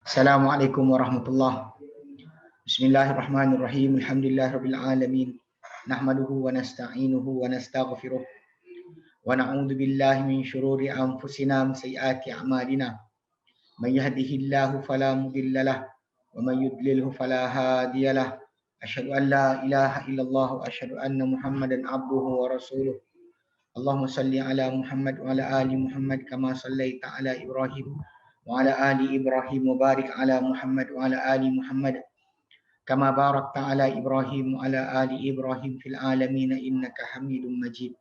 Assalamualaikum warahmatullahi. Bismillahirrahmanirrahim. Alhamdulillahirabbil alamin. Nahmaduhu wa nasta'inuhu wa nastaghfiruh. Wa na'udzu billahi min shururi anfusina wa sayyiati a'malina. May yahdihillahu fala mudilla lahu wa may yudlilhu fala hadiya lahu. Asyhadu an la ilaha illallah wa asyhadu anna Muhammadan abduhu wa rasuluh. Allahumma salli ala Muhammad wa ala ali Muhammad kama sallaita ala Ibrahim wa ala ali Ibrahim wa barik ala Muhammad wa ala ali Muhammad kama barakta ala Ibrahim wa ala ali Ibrahim fil alamin innaka Hamidum Majid.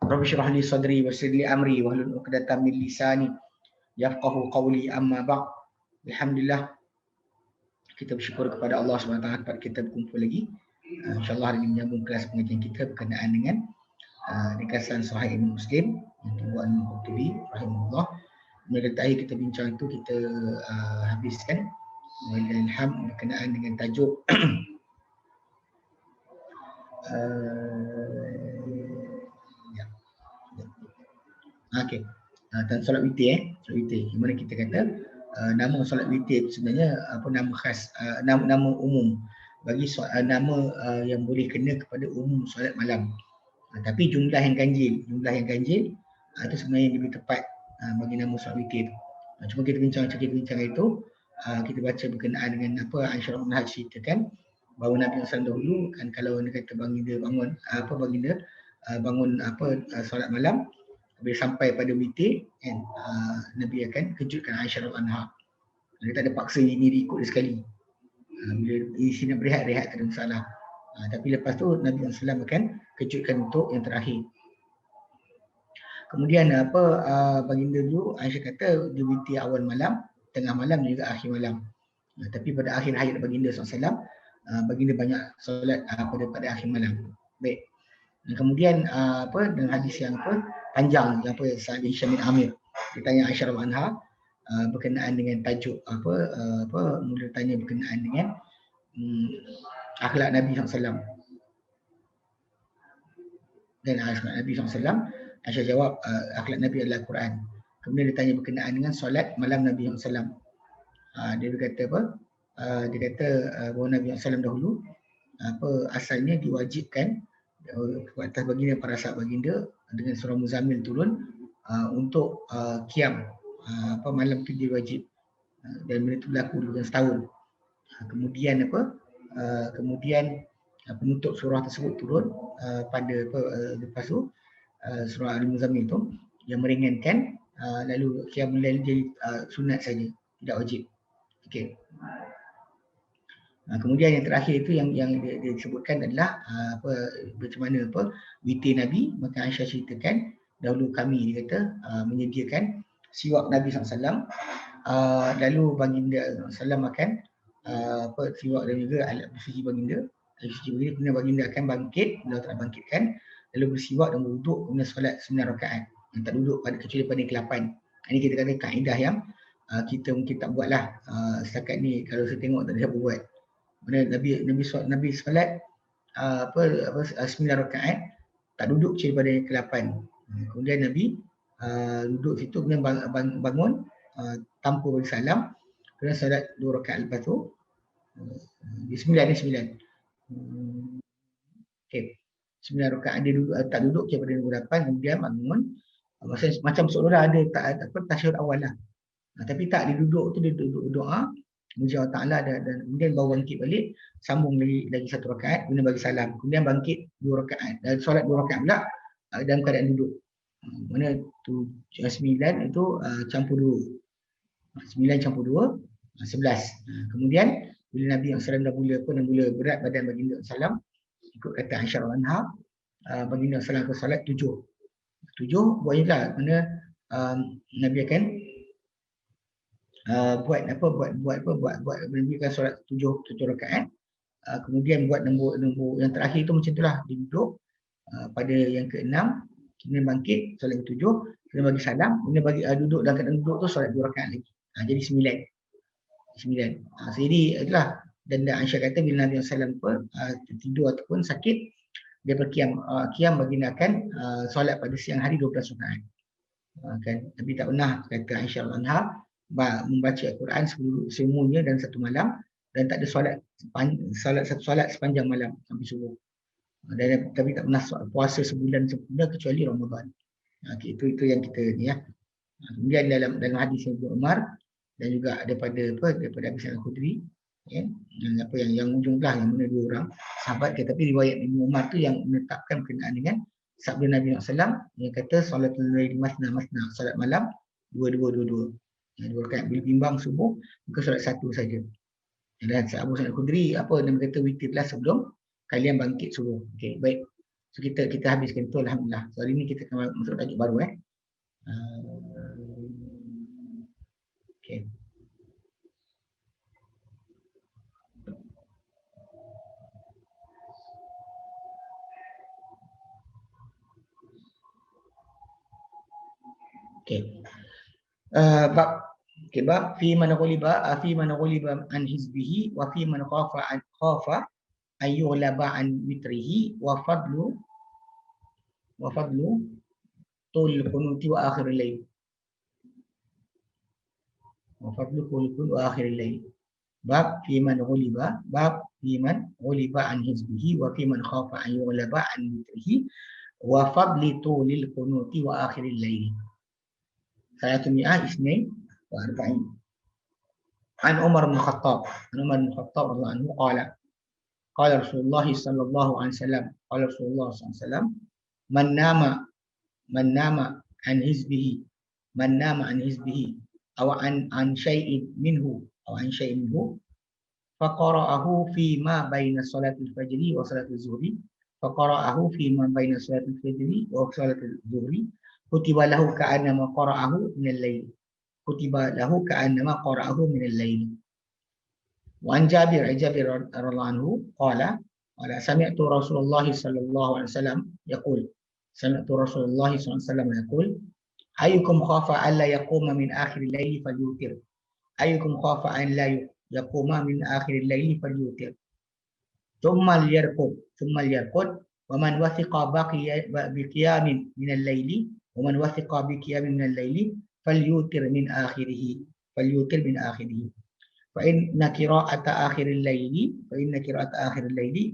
Rabbi shrah li sadri wa yassir li amri wahlul 'uqdatam min lisani yafqahu qawli, amma ba'd. Alhamdulillah, kita bersyukur kepada Allah SWT kepada kita berkumpul lagi. InsyaAllah hari ini menyambung kelas pengajian kita berkenaan dengan ringkasan Sahih Muslim yang dibuat oleh Qurtubi rahimahullah. Kemudian tadi kita bincang itu kita habiskan ilham berkenaan dengan tajuk okey, dan solat witir solat witir. Di mana kita kata nama solat witir itu sebenarnya apa, nama khas, nama umum bagi nama yang boleh kena kepada umum solat malam. Tapi jumlah yang ganjil itu sebenarnya yang lebih tepat bagi nama solat witir. Cuma kita bincang itu, kita baca berkenaan dengan apa Aisyah Radhiyallahu anha ceritakan bahawa Nabi SAW dahulu kan, kalau dia kata baginda bangun solat malam, bila sampai pada witir kan, Nabi akan kejutkan Aisyah Radhiyallahu anha. Dia tak ada paksa diri ikut dia sekali. Bila isi nak berehat tak ada masalah. Tapi lepas tu Nabi SAW akan kejutkan untuk yang terakhir. Kemudian baginda dulu Aisyah kata dia witir awal malam, tengah malam juga akhir malam. Tapi pada akhir hayat baginda SAW, baginda banyak solat pada akhir malam. Baik. Dan kemudian dengan hadis yang panjang yang Sa'ad bin Hisham bin Amir ditanya Aisyah radhiyallahu anha berkenaan dengan tajuk mula tanya berkenaan dengan akhlak Nabi SAW. Dan akhlak Nabi SAW, Aisyah jawab akhlak Nabi adalah Quran. Kemudian dia tanya berkenaan dengan solat malam Nabi SAW. Dia berkata dia kata bahawa Nabi SAW dahulu asalnya diwajibkan atas baginda, para sahabat baginda dengan surah Muzammil turun untuk qiyam malam tu dia wajib, dan benda itu berlaku dalam setahun. Kemudian penutup surah tersebut turun pada lepas tu surah Al-Muzammil tu yang meringankan, lalu qiyamul lail jadi sunat saja, tidak wajib. Okey. Kemudian yang terakhir itu yang dia disebutkan adalah macam mana witir Nabi. Maka Aisyah ceritakan dahulu kami, dia kata menyediakan siwak Nabi SAW, lalu baginda SAW akan siwak dan juga alat bersuci baginda. Kemudian baginda akan bangkit, beliau telah bangkitkan, lalu bersiwak dan berwuduk, kemudian solat 9 rakaat yang tak duduk kecuali pada ke-8. Ini kita kata kaedah yang kita mungkin tak buatlah setakat ni. Kalau saya tengok tak ada siapa buat. Mana Nabi solat 9 rakaat tak duduk kecuali pada ke-8. Kemudian Nabi duduk situ, kemudian bangun tanpa bagi salam, kemudian solat 2 rakaat lepas tu. 9. Okey. 9 rakaat dia duduk, tak duduk kepada nombor 8, kemudian bangun. Macam seolah ada tasyahud awal lah. Tapi tak, dia duduk tu, dia duduk doa muji Allah Ta'ala, dan kemudian baru bangkit balik, sambung lagi 1 rakaat, kemudian bagi salam, kemudian bangkit 2 rakaat, dan solat 2 rakaat pula dalam keadaan duduk. Mana tu 9 itu campur 2. 9 campur 2, 11. Kemudian bila Nabi SAW dah mula berat badan baginda SAW, ikut kata Aisyah radhiyallahu anha, baginda SAW ke solat 7 buat je lah. Mana Nabi akan buat menunjukkan solat 7 rakaat. Kemudian buat nombor yang terakhir tu macam itulah, dia duduk pada yang ke-6, kemudian bangkit solat ke-7, kemudian bagi salam, kemudian bagi duduk dalam keadaan duduk tu solat 2 rakaat lagi. Jadi 9. Jadi itulah. Dan Aisyah kata bila Nabi SAW tidur ataupun sakit, dia berqiyam. Qiyam baginda akan solat pada siang hari 12 rakaat. Kan, tapi tak pernah kata Aisyah radhiyallahu anha membaca Al-Quran semuanya dan satu malam, dan tak ada satu solat sepanjang malam sampai subuh. Dan kami tak pernah puasa sebulan sempurna kecuali Ramadan. Okay, itu yang kita ni ya. Kemudian dalam hadis Ibnu Umar dan juga daripada Abi Sa'id Al-Khudri, ya, yang ujung belah yang mana dua orang sahabat, tetapi riwayat Ibnu Umar tu yang menetapkan berkenaan dengan sabda Nabi SAW yang kata salatul lail masna, salat malam dua. Dua rakaat bila bimbang subuh, maka solat satu saja. Dan Abu Sa'id Al-Khudri dia kata witirlah sebelum kalian bangkit subuh. Okey, baik. So kita habiskan itu, alhamdulillah. So hari ni kita akan masuk tajuk baru okey. Okey. Bab fi man ghuliba an hizbihi wa fi man khafa ayyughlaba an witrihi wa fadlu tul qunuti wa akhiril lail. Wa fadlu qul wa akhiril lail. Bab fi man ghuliba an hizbihi wa fi man khafa ayyughlaba an witrihi wa fadli tulil qunuti wa akhiril lail. 342 عن عمر بن الخطاب رضي الله عنه قال رسول الله صلى الله عليه وسلم من نام عن حزبه أو عن شيء منه فقرأه فيما بين صلاة الفجر وصلاة الظهر كتب له كأنما قرأه من الليل. وعن جابر رضي الله عنه قال سمعت رسول الله صلى الله عليه وسلم يقول أيكم خاف ألا يقوم من آخر الليل فليوتر ثم ليرقد ومن وثق بقيام من الليل فليوتر من آخره فإن قراءة آخر الليل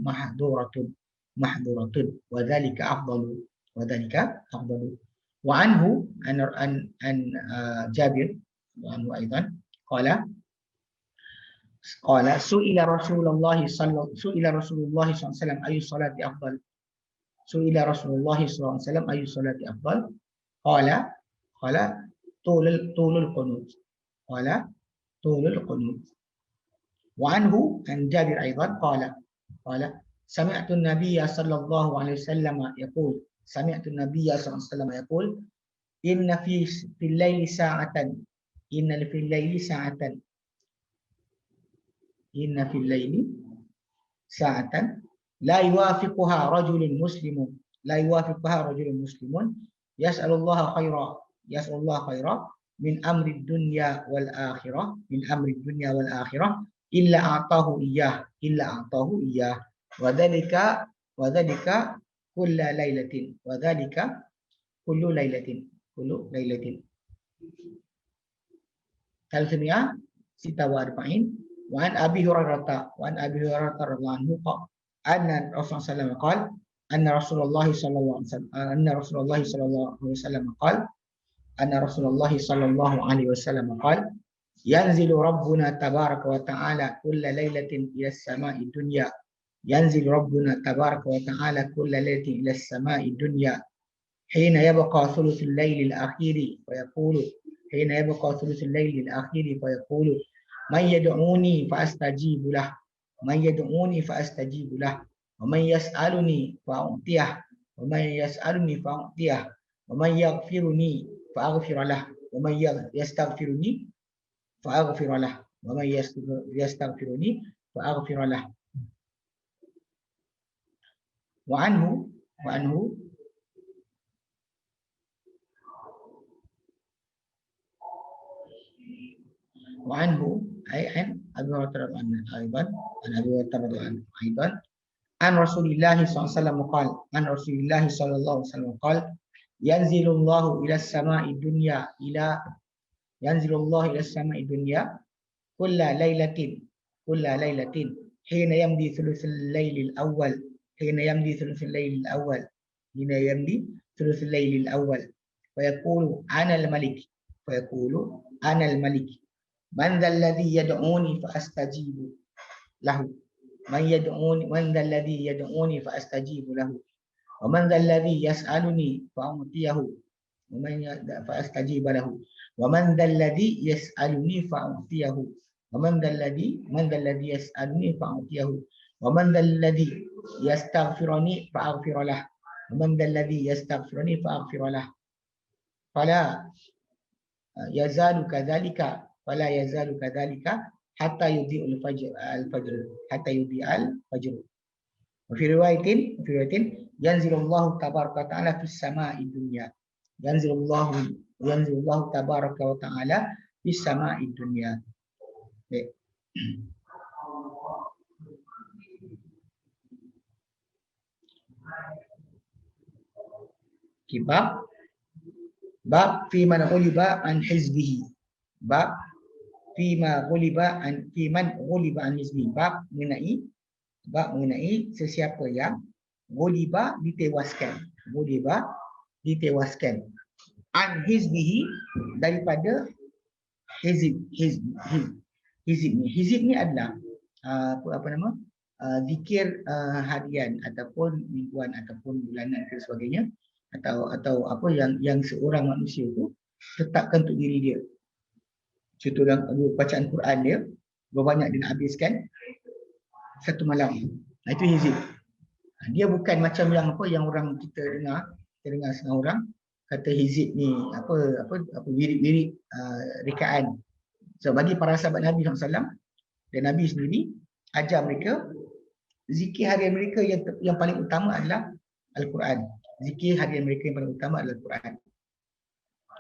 محظورة وذلك أفضل. وعنه عن جابر وعنه أيضا قال سئل رسول الله صلى الله عليه وسلم أي الصلاة أفضل قال طول القنوت. وعنه عن جابر أيضا قال سمعت النبي صلى الله عليه وسلم يقول إن في الليل ساعة لا يوافقها رجل مسلم يسأل الله خيرا من أمر الدنيا والآخرة إلا أعطاه إياه وذلك كل ليلة 346. وعن أبي هريرة رضي الله عنه أن الرسول صلى الله عليه وسلم قال أن رسول الله صلى الله عليه وسلم قال ينزل ربنا تبارك وتعالى كل ليلة إلى السماء الدنيا حين يبقى ثلث الليل الأخير فيقول من يدعوني فأستجيب له ومن يسألني فأعطيه ومن يغفرني فأغفر له ومن يستغفرني فأغفر له. وعنه أي عن أبي هريرة أيضا عن رسول الله صلى الله عليه وسلم قال ينزل الله إلى السماء الدنيا yanzilullahu ila samai dunya kulla lailatin hina yamdi thuluthul lailil awal hina yamdi thuluthul lailil awal hina yamdi thuluthul lailil awal fayaqulu ana al-malik man dhal ladhi yad'uni fa astajibu lahu man dhal ladhi yad'uni fa astajibu lahu wa man dhal ladhi yas'aluni fa a'tiyahu wa man fa astajiba lahu wa man dhal ladhi yas'aluni fa a'tiyahu wa man dhal ladhi yas'aluni fa a'tiyahu wa man dhal ladhi yastaghfiruni fa aghfir lahu wa man dhal ladhi yastaghfiruni fa aghfir lahu fala yazalu kadzalika hatta yudhi'ul fajr wa fi riwayatin yanzilullahu tabaraka wa ta'ala fis sama'i dunya yanzilullahu tabaraka wa ta'ala fis sama'i dunya. Bab fi man ghuliba an hizbihi. Bab fi man ghuliba an hizbihi. Bab mengenai sesiapa yang ghuliba ditewaskan. An hizbihi daripada hizib ni. Hizib ni adalah zikir harian ataupun mingguan ataupun bulanan dan sebagainya, atau apa yang seorang manusia tu tetapkan untuk diri dia. Contoh dalam bacaan Quran dia berapa banyak dia nak habiskan satu malam. Itu hizib. Dia bukan macam yang orang kita dengar setengah orang kata hizib ni apa wirid-wirid rekaan. So bagi para sahabat Nabi SAW dan Nabi sendiri ajar mereka zikir harian mereka yang paling utama adalah Al-Quran. Zikir harian mereka yang paling utama adalah Al-Quran.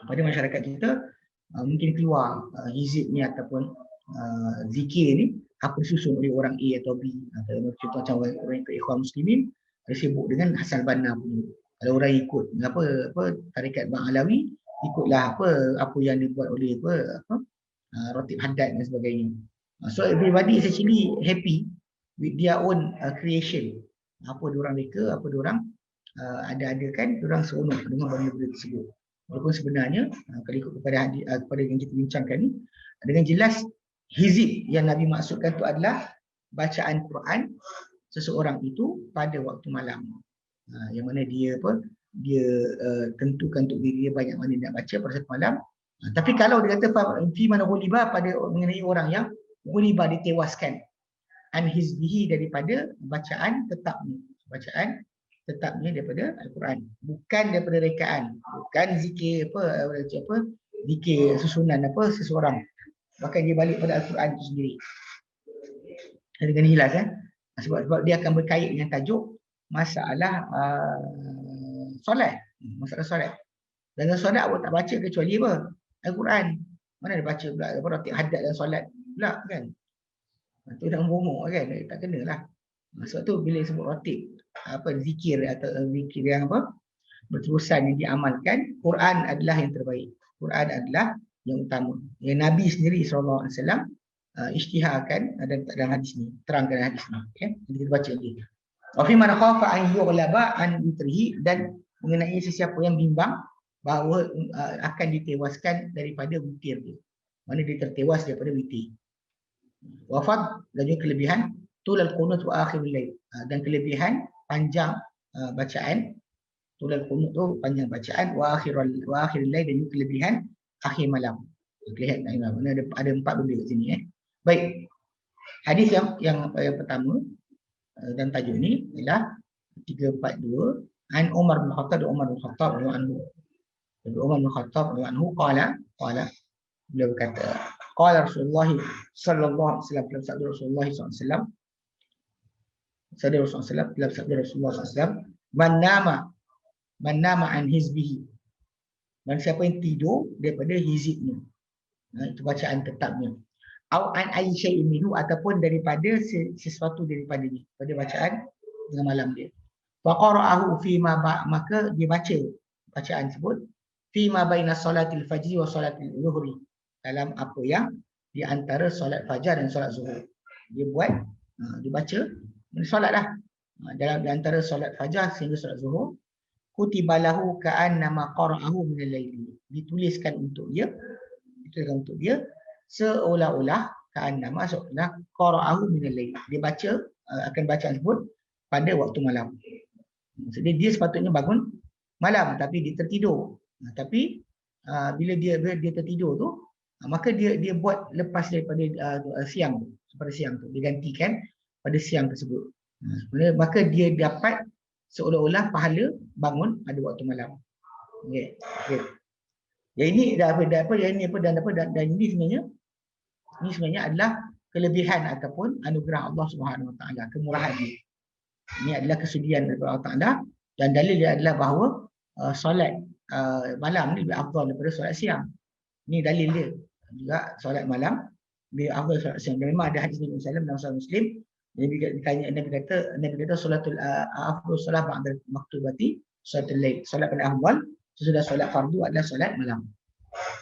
Pada masyarakat kita mungkin keluar hizib ni ataupun zikir ni apa disusun oleh orang A atau B. Contoh macam orang ikut Ikhwan Muslimin ada sibuk dengan Hasan Banna punya. Kalau orang ikut tarikat Bang Alawi, ikutlah apa yang dibuat oleh Ratib Haddad dan sebagainya. So everybody is actually happy with their own creation. Apa diorang reka, apa diorang ada-adakan, diorang seronok dengan benda-benda tersebut. Walaupun sebenarnya kalau ikut kepada yang kita bincangkan ni, dengan jelas hizib yang Nabi maksudkan itu adalah bacaan Quran seseorang itu pada waktu malam. Yang mana dia tentukan untuk diri dia banyak mana dia nak baca pada satu malam. Tapi kalau dia kata fi man ghuliba pada mengenai orang yang ghuliba ditewaskan an hizbihi daripada bacaan tetapnya daripada Al-Quran, bukan daripada rekaan, bukan zikir zikir susunan seseorang, bahkan dia balik pada Al-Quran itu sendiri. Dengan jelas sebab dia akan berkait dengan tajuk masalah solat. Dalam solat awak tak baca kecuali apa? Al-Quran. Mana dia baca pula Ratib Haddad dan solat pula kan? Itu dah ngomong kan, tak kenalah. Sebab tu bila sebut ratib zikir atau zikir yang berterusan yang diamalkan, Quran adalah yang terbaik. Quran adalah yang utama. Yang Nabi sendiri SAW isytiharkan dalam hadis ni, terangkan hadis ni. Okay? Jadi kita baca lagi. Wa fi man khafa an yughlaba an witrihi, dan mengenai sesiapa yang bimbang bahawa akan ditewaskan daripada witir dia. Mana dia tertewas daripada witir. Wafat dan juga kelebihan tulal qunut wa akhirul lail, dan kelebihan panjang bacaan. Tulal qunut tu panjang bacaan, wa akhirul lail, dan juga kelebihan akhir malam. Lihat mana ada 4 benda kat sini Baik. Hadis yang pertama dan tajuk ni ialah 342 an Umar bin Khattab radhiyallahu anhu qala beliau berkata qala Rasulullah sallallahu alaihi wasallam, Rasulullah sallallahu alaihi wasallam, man nama an hizbihi, dan siapa yang tidur daripada hizibnya, itu bacaan tetapnya, au an ayyi syai'in minhu, ataupun daripada sesuatu daripadanya, pada bacaan tengah malam dia. Wa qara'ahu fi ma maka dia baca bacaan tersebut fi ma baina salatil fajri wa salatil zuhri, dalam apa yang di antara solat fajar dan solat zuhur. Dia buat, dia baca, solat dah. Dalam di antara solat fajar sehingga solat zuhur, kutibalahu ka'annama qara'ahu minal laili. Dituliskan untuk dia seolah-olah ka'annama seolah qara'ahu minal laili. Dia baca, akan bacaan tersebut pada waktu malam. Maksudnya dia sepatutnya bangun malam tapi dia tertidur. Tapi bila dia tertidur tu, maka dia buat lepas daripada siang tu, pada siang tu digantikan pada siang tersebut. Maka dia dapat seolah-olah pahala bangun pada waktu malam. Okey. Yang ini dan ini sebenarnya adalah kelebihan ataupun anugerah Allah Subhanahu Wa Taala, kemurahan dia. Ini adalah kesudian daripada Allah Taala, dan dalil dia adalah bahawa solat malam ni lebih afdal daripada solat siang. Ini dalil dia. Juga solat malam lebih afdal solat siang. Dan memang ada hadis Nabi sallallahu alaihi wasallam dalam Sahih Muslim, Nabi kata solatul afdal solat ba'da maktubati salatul lail. Solat paling afdal sesudah solat fardu adalah solat malam.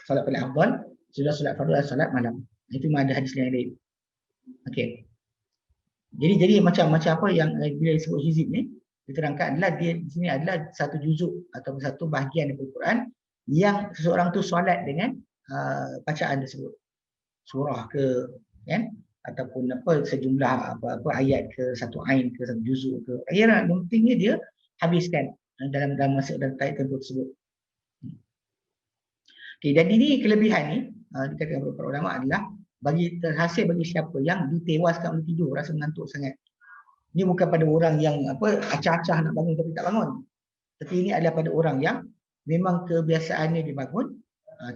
Solat paling afdal sesudah solat fardu adalah solat malam. Itu memang ada hadis lain. Okey. Jadi macam apa yang bila disebut hizib ni diterangkan adalah dia di sini adalah satu juzuk atau satu bahagian daripada Quran yang seseorang tu solat dengan bacaan tersebut. Surah ke, kan, ataupun sejumlah apa ayat ke, satu ain ke, satu juzuk ke. Yang pentingnya dia habiskan dalam masa dan tempoh tersebut. Okey, dan ini kelebihan ni dikatakan oleh para ulama adalah terhasil bagi siapa yang ditewaskan oleh tidur, rasa mengantuk sangat. Ini bukan pada orang yang acah-acah nak bangun tapi tak bangun. Tapi ini adalah pada orang yang memang kebiasaannya dia bangun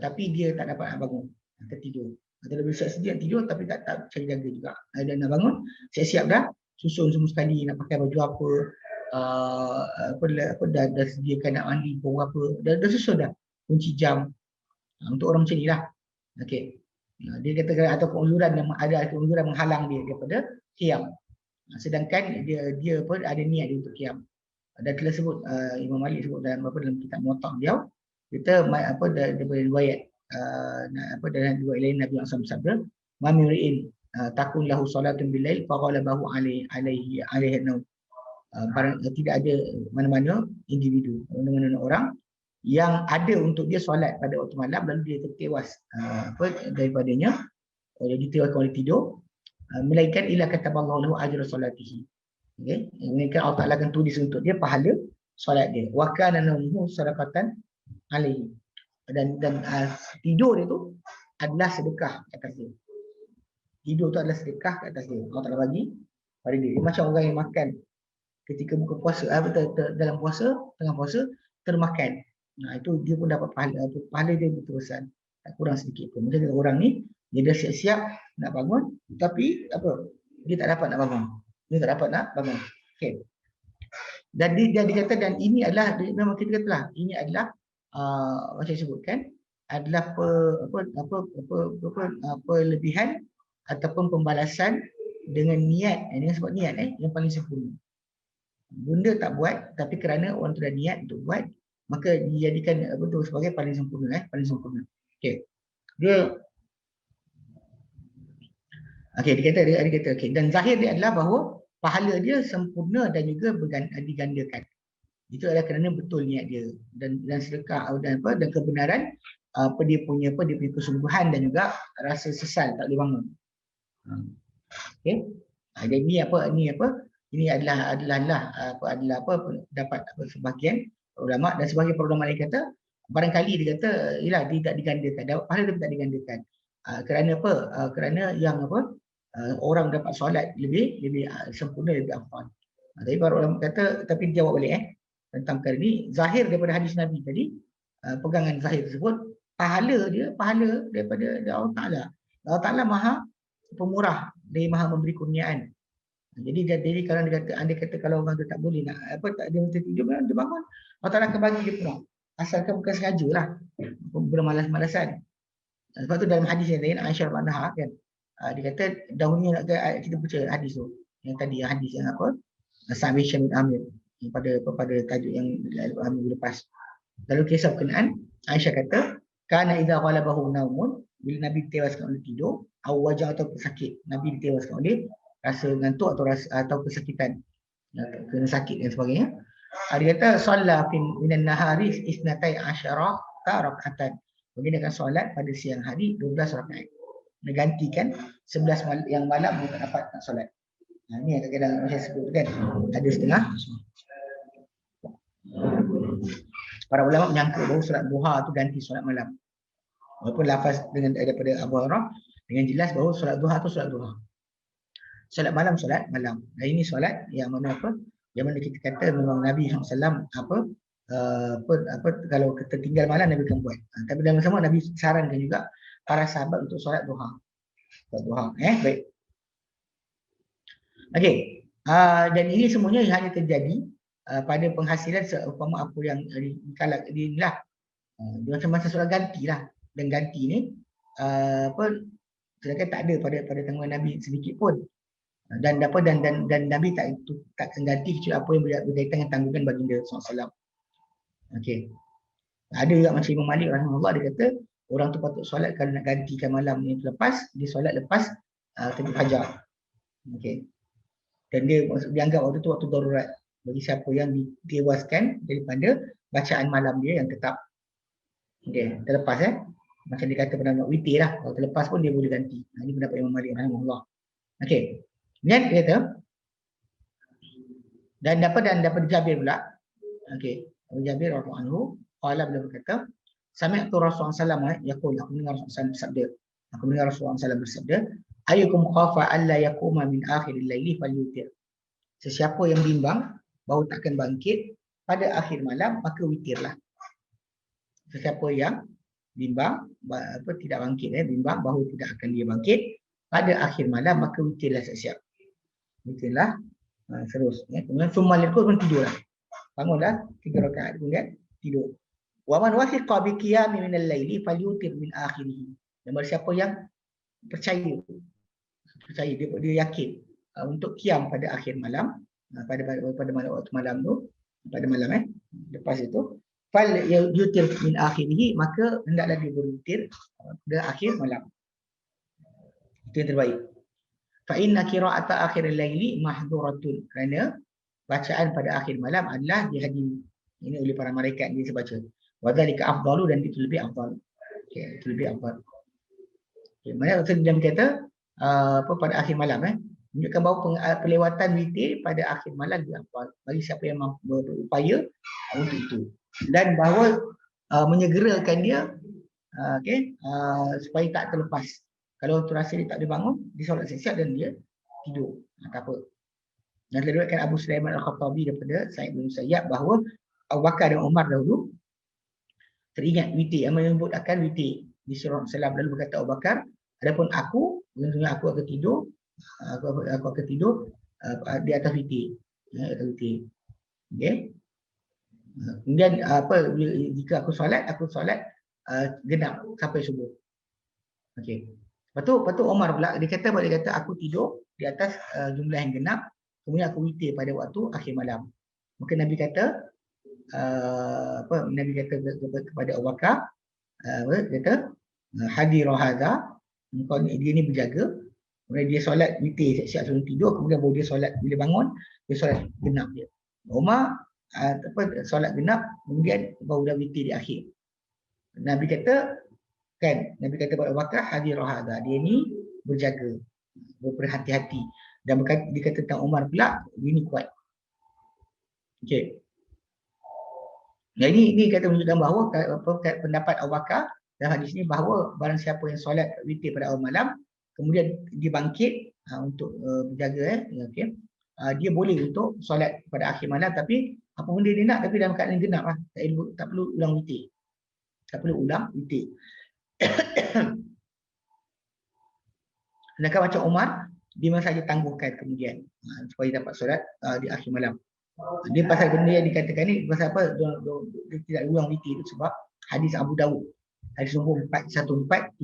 tapi dia tak dapat nak bangun, tertidur. Atau lebih siap-siap tidur tapi tak cari jaga juga. Dan nak bangun, siap-siap dah, susun semua sekali, nak pakai baju apa, dah sediakan nak mandi pun apa, dah susun dah, kunci jam. Untuk orang macam ni lah. Okey. Dia kata atau keunjuran yang ada keunjuran menghalang dia daripada qiyam. Sedangkan dia pun ada niat dia untuk qiyam. Dan telah sebut Imam Malik sebut dalam kitab Muwatta' dia, kita daripada riwayat dalam riwayat lain Nabi SAW bersabda, "Ma miri'in takun lahu salatun bil lail fa ghalabahu alaihi naum." Tidak ada mana-mana individu, mana-mana orang yang ada untuk dia solat pada waktu malam lalu dia tertewas daripadanya, ditewaskan oleh tidur, melainkan illa kataballahu lahu ajra salatihi. Okey, melainkan Allah Taala akan tulis untuk dia pahala solat dia. Wa kana naumuhu sadaqatan alaihi. Dan tidur itu adalah sedekah ke atas dia. Tidur itu adalah sedekah ke atas dia. Allah Taala bagi pada dia. Dia macam orang yang makan ketika buka puasa, dalam puasa, tengah puasa termakan. Itu dia pun dapat pahala dia berterusan, tak kurang sedikit pun. Macam orang ni dia dah siap-siap nak bangun tapi dia tak dapat nak bangun. Okey. Dan dia dikata, dan ini adalah memang kita katalah ini adalah macam disebutkan adalah lebihan ataupun pembalasan dengan niat, dengan sebab niat yang paling sempurna. Benda tak buat tapi kerana orang tu dah niat untuk buat, maka dijadikan sebagai paling sempurna. Okey. Dia kata okey, dan zahir dia adalah bahawa pahala dia sempurna dan juga digandakan. Itu adalah kerana betul niat dia dan sedekah dan kebenaran dia punya kesungguhan dan juga rasa sesal tak boleh bangun. Okey. Dan ini adalah pendapat sebahagian ulama, dan sebagai para ulama lain kata barangkali dia kata ialah dia tak digandakan, pahala dia tak digandakan. Kerana kerana yang orang dapat solat lebih sempurna, lebih afdal. Tapi para ulama kata, tapi dia jawab balik tentang perkara ini, zahir daripada hadis Nabi tadi, pegangan zahir tersebut, pahala daripada Allah Taala. Allah Taala Maha Pemurah, dia Maha memberi kurniaan. Jadi kalau anda kata kalau orang tu tak boleh nak dia minta tidur, dia bangun, Allah Taala akan bagi dia penuh. Asalkan bukan sengajalah, bermalas-malasan. Sebab tu dalam hadis yang lain Aisyah radhiyallahu anha dia kata dahulunya kita baca hadis tu yang tadi, hadis yang Sa'd bin Syamil Amir pada tajuk yang minggu lepas. Lalu kisah berkenaan Aisyah kata kana idza ghalabahu naumun bila Nabi ditewaskan oleh tidur, wajah atau sakit, Nabi ditewaskan oleh rasa ngantuk atau atau kesakitan, kena sakit dan sebagainya. Dia kata solat minan nahari isnatai asyara rakatan. Dia akan solat pada siang hari 12 rakaat. Menggantikan 11 yang malam dia tak dapat nak solat. Ini yang kadang-kadang saya sebut kan, ada setengah. Para ulama menyangka bahawa solat duha tu ganti solat malam. Walaupun lafaz dengan daripada Abu Hurairah dengan jelas bahawa solat duha tu solat duha. Solat malam malam. Dan ini solat yang mana apa? Yang mana kita kata memang Nabi SAW kalau kita tinggal malam Nabi akan buat. Tapi dalam sama Nabi sarankan juga para sahabat untuk solat duha. Solat duha. Baik. Okey. Dan ini semuanya hanya terjadi pada penghasilan seumpama apa yang kalau inilah macam-macam solat gantilah. Dan ganti ni sedangkan tak ada pada tanggungan Nabi sedikit pun. Dan Nabi tak ganti kecuali apa yang berkaitan dengan tanggungan baginda SAW. Okey. Ada juga macam Imam Malik rahimahullah, dia kata orang tu patut solat kalau nak gantikan malam yang lepas, dia solat lepas terbit fajar. Okey. Dan dia dianggap waktu tu waktu darurat bagi siapa yang ditewaskan daripada bacaan malam dia yang tetap. Okey, terlepas macam dia kata pada nak witir lah. Kalau terlepas pun dia boleh ganti. Ini pendapat Imam Malik rahimahullah. Okey. Kemudian dia kata dan dapat Jabir pula. Okey. Jabir radhiyallahu anhu qala beliau berkata, sami'tu Rasulullah sallallahu alaihi wasallam yaqul, aku mendengar Rasulullah bersabda. Aku mendengar Rasulullah sallallahu bersabda, ayyukum khafa alla yaquma min akhiril laili falyutir. Sesiapa yang bimbang bahawa takkan bangkit pada akhir malam, maka witirlah. Sesiapa yang bimbang tidak bangkit, bimbang bahawa tidak akan dia bangkit pada akhir malam, maka witirlah siap-siap. Witirlah terus. Kemudian sumalikul pun tidurlah. Bangunlah 3 rakaat kemudian tidur. Wa man wasiqa bi qiyami min al-laili falyutir min akhirih. Dan siapa yang percaya dia yakin untuk qiyam pada akhir malam, pada malam waktu malam tu, pada malam lepas itu fal yutir min akhirih, maka hendaklah dia berwitir pada akhir malam. Itu yang terbaik. Fa inna qira'ata akhiril laili mahdhuratun, kerana bacaan pada akhir malam adalah dihadiri ini oleh para malaikat dia baca. Wa dzalika afdalu, dan itu lebih afdal. Okey, itu lebih afdal. Okey, mana dia kata pada akhir malam menunjukkan bahawa pelewatan witir pada akhir malam lebih afdal bagi siapa yang berupaya untuk itu. Dan bahawa menyegerakan dia supaya tak terlepas. Kalau terasa dia tak boleh bangun, dia solat siap-siap dan dia tidur. Tak apa. Dan diriwayatkan Abu Sulaiman Al-Khattabi daripada Sa'id bin Musayyab bahawa Abu Bakar dan Umar dahulu teringat witir, yang menyebut akan witir di surah Salam. Lalu berkata Abu Bakar, adapun aku akan tidur, aku akan tidur di atas witir. Okey. Kemudian jika aku solat genap sampai subuh. Okey. Lepas tu Umar pula dia kata aku tidur di atas jumlah yang genap, kemudian aku witir pada waktu akhir malam. Maka Nabi kata kepada Abu Bakar, kata hadirah hadza, dia ni berjaga. Kemudian dia solat witir siap sebelum tidur, kemudian baru dia solat bila bangun, dia solat genap dia. Umar solat genap, kemudian baru dah witir di akhir. Nabi kata kepada Abu Bakar, hadirah hadza, dia ni berjaga, berhati-hati. Dan dikata tentang Umar pula, dia ni kuat. Okey. Nah ini kata menunjukkan bahawa pendapat Abu Bakar dalam hadis ini bahawa barang siapa yang solat witir pada awal malam, kemudian dia bangkit untuk berjaga, dia boleh untuk solat pada akhir malam, tapi apa benda dia nak, tapi dalam keadaan genap lah. Tak perlu ulang witir. Tak perlu ulang witir. Sedangkan macam Umar, dia memang saja tangguhkan kemudian supaya dapat solat di akhir malam. Dia pasal benda yang dikatakan ni pasal apa? Dia tidak ulang witir itu sebab hadis Abu Dawud, hadis nombor 1439.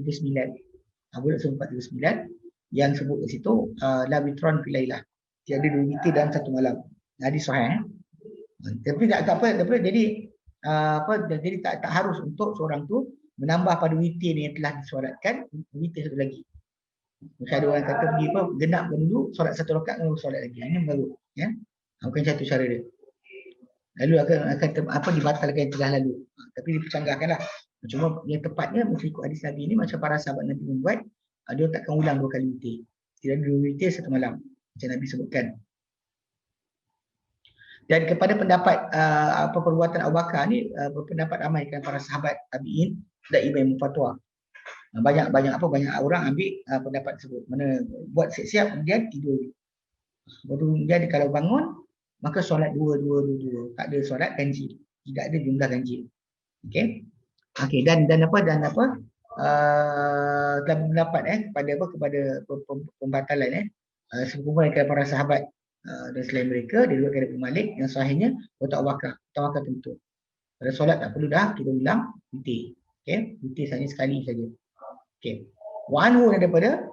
Abu Dawud 1439 yang sebut di situ la witron fil lailah. Tiada dua witir dalam satu malam. Hadis sahih. Tapi tak apa, jadi jadi tak harus untuk seorang tu menambah pada witir yang telah disolatkan, witir satu lagi. Maka ada orang kata pergi apa, genapkan dulu, solat satu rakaat, lalu solat lagi. Ini baru, ya. Bukan satu cara dia. Lalu akan dibatalkan yang telah lalu. Tapi dipercanggahkanlah. Cuma yang tepatnya mengikut hadis Nabi ini macam para sahabat Nabi membuat, dia takkan ulang 2 kali witir. Tidak ada 2 witir satu malam. Macam Nabi sebutkan. Dan kepada pendapat perbuatan Abu Bakar ni, berpendapat ramai kan para sahabat tabi'in dan imam fatwa. Banyak orang ambil pendapat tersebut. Mana buat siap-siap kemudian tidur. Kemudian kalau bangun maka solat dua. Tak ada solat ganjil. Tidak ada jumlah ganjil. Okey. Okey, dan telah berpendapat kepada pembatalan sekumpulan para sahabat dan selain mereka dia diriwayatkan dari Malik yang sahihnya tawakal tentu. Pada solat tak perlu dah kita ulang witir. Okey, witir hanya sekali saja. Okey. Wa anhu daripada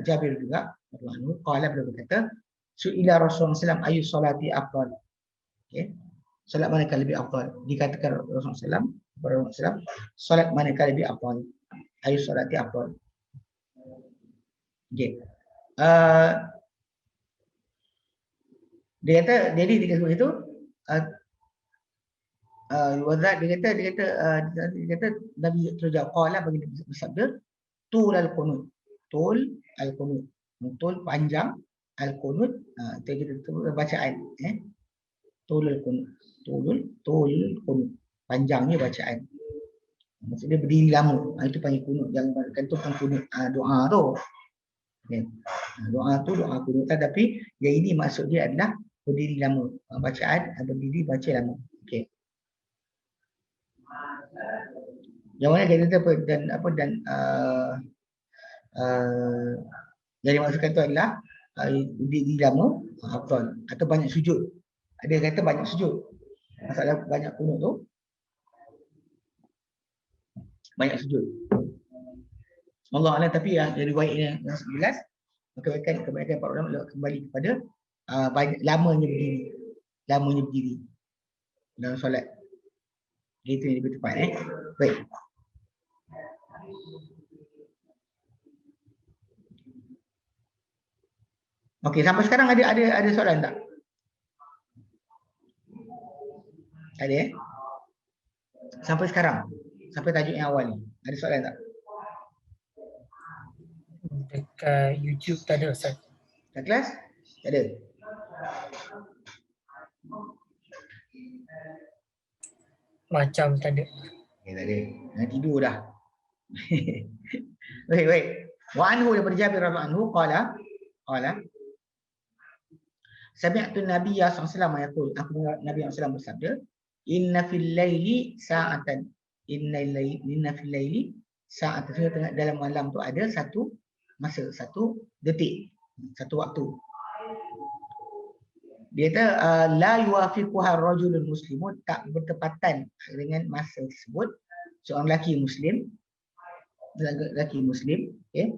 Jabir juga radhiyallahu anhu qala beliau berkata su'ila Rasulullah SAW ayu salati afdal. Okey. Solat manakah lebih afdal? Dikatakan Rasulullah SAW, solat manakah lebih afdal? Ayu salati afdal. Okey. Dia kata jadi dia sebut itu dia kata Nabi terjawab qala bagi bersabda tul al-qunut. Tul al-qunut. Tul panjang al-qunut itu bacaan tul al-qunut. Tul qunut. Panjangnya bacaan. Maksudnya berdiri lama. Itu panggil qunut. Yang kan qunut doa tu. Okay. Doa tu doa qunut, tapi yang ini maksud dia adalah berdiri lama. Bacaan berdiri baca lama. Okey. Yang mana dia kata yang dimaksudkan tu adalah berdiri lama atau banyak sujud. Ada yang kata banyak sujud. Masalah banyak qunut tu banyak sujud. Allah Alam, tapi dari riwayat yang jelas kebanyakan para ulama kembali kepada banyak lamanya berdiri dalam solat. Itu yang lebih tepat. Baik. Okey, sampai sekarang ada soalan tak? Ada Sampai sekarang, sampai tajuk yang awal ni, ada soalan tak? Dekat YouTube tak ada, Ustaz. Kat kelas? Tak ada. Macam tak ada. Okay, tak ada. Nak tidur dah. Baik. Wa anhu daripada Jabir radhiyallahu anhu qala sami'tu Nabiy sallallahu alaihi wasallam yaqul, aku dengar Nabi sallallahu alaihi wasallam bersabda, inna fil laili sa'atan. Inna fil laili sa'atan. Dalam malam tu ada satu masa, satu detik, satu waktu. Dia kata la yuwafiquha ar-rajulul muslimun, tak bertepatan dengan masa tersebut seorang lelaki muslim, okey.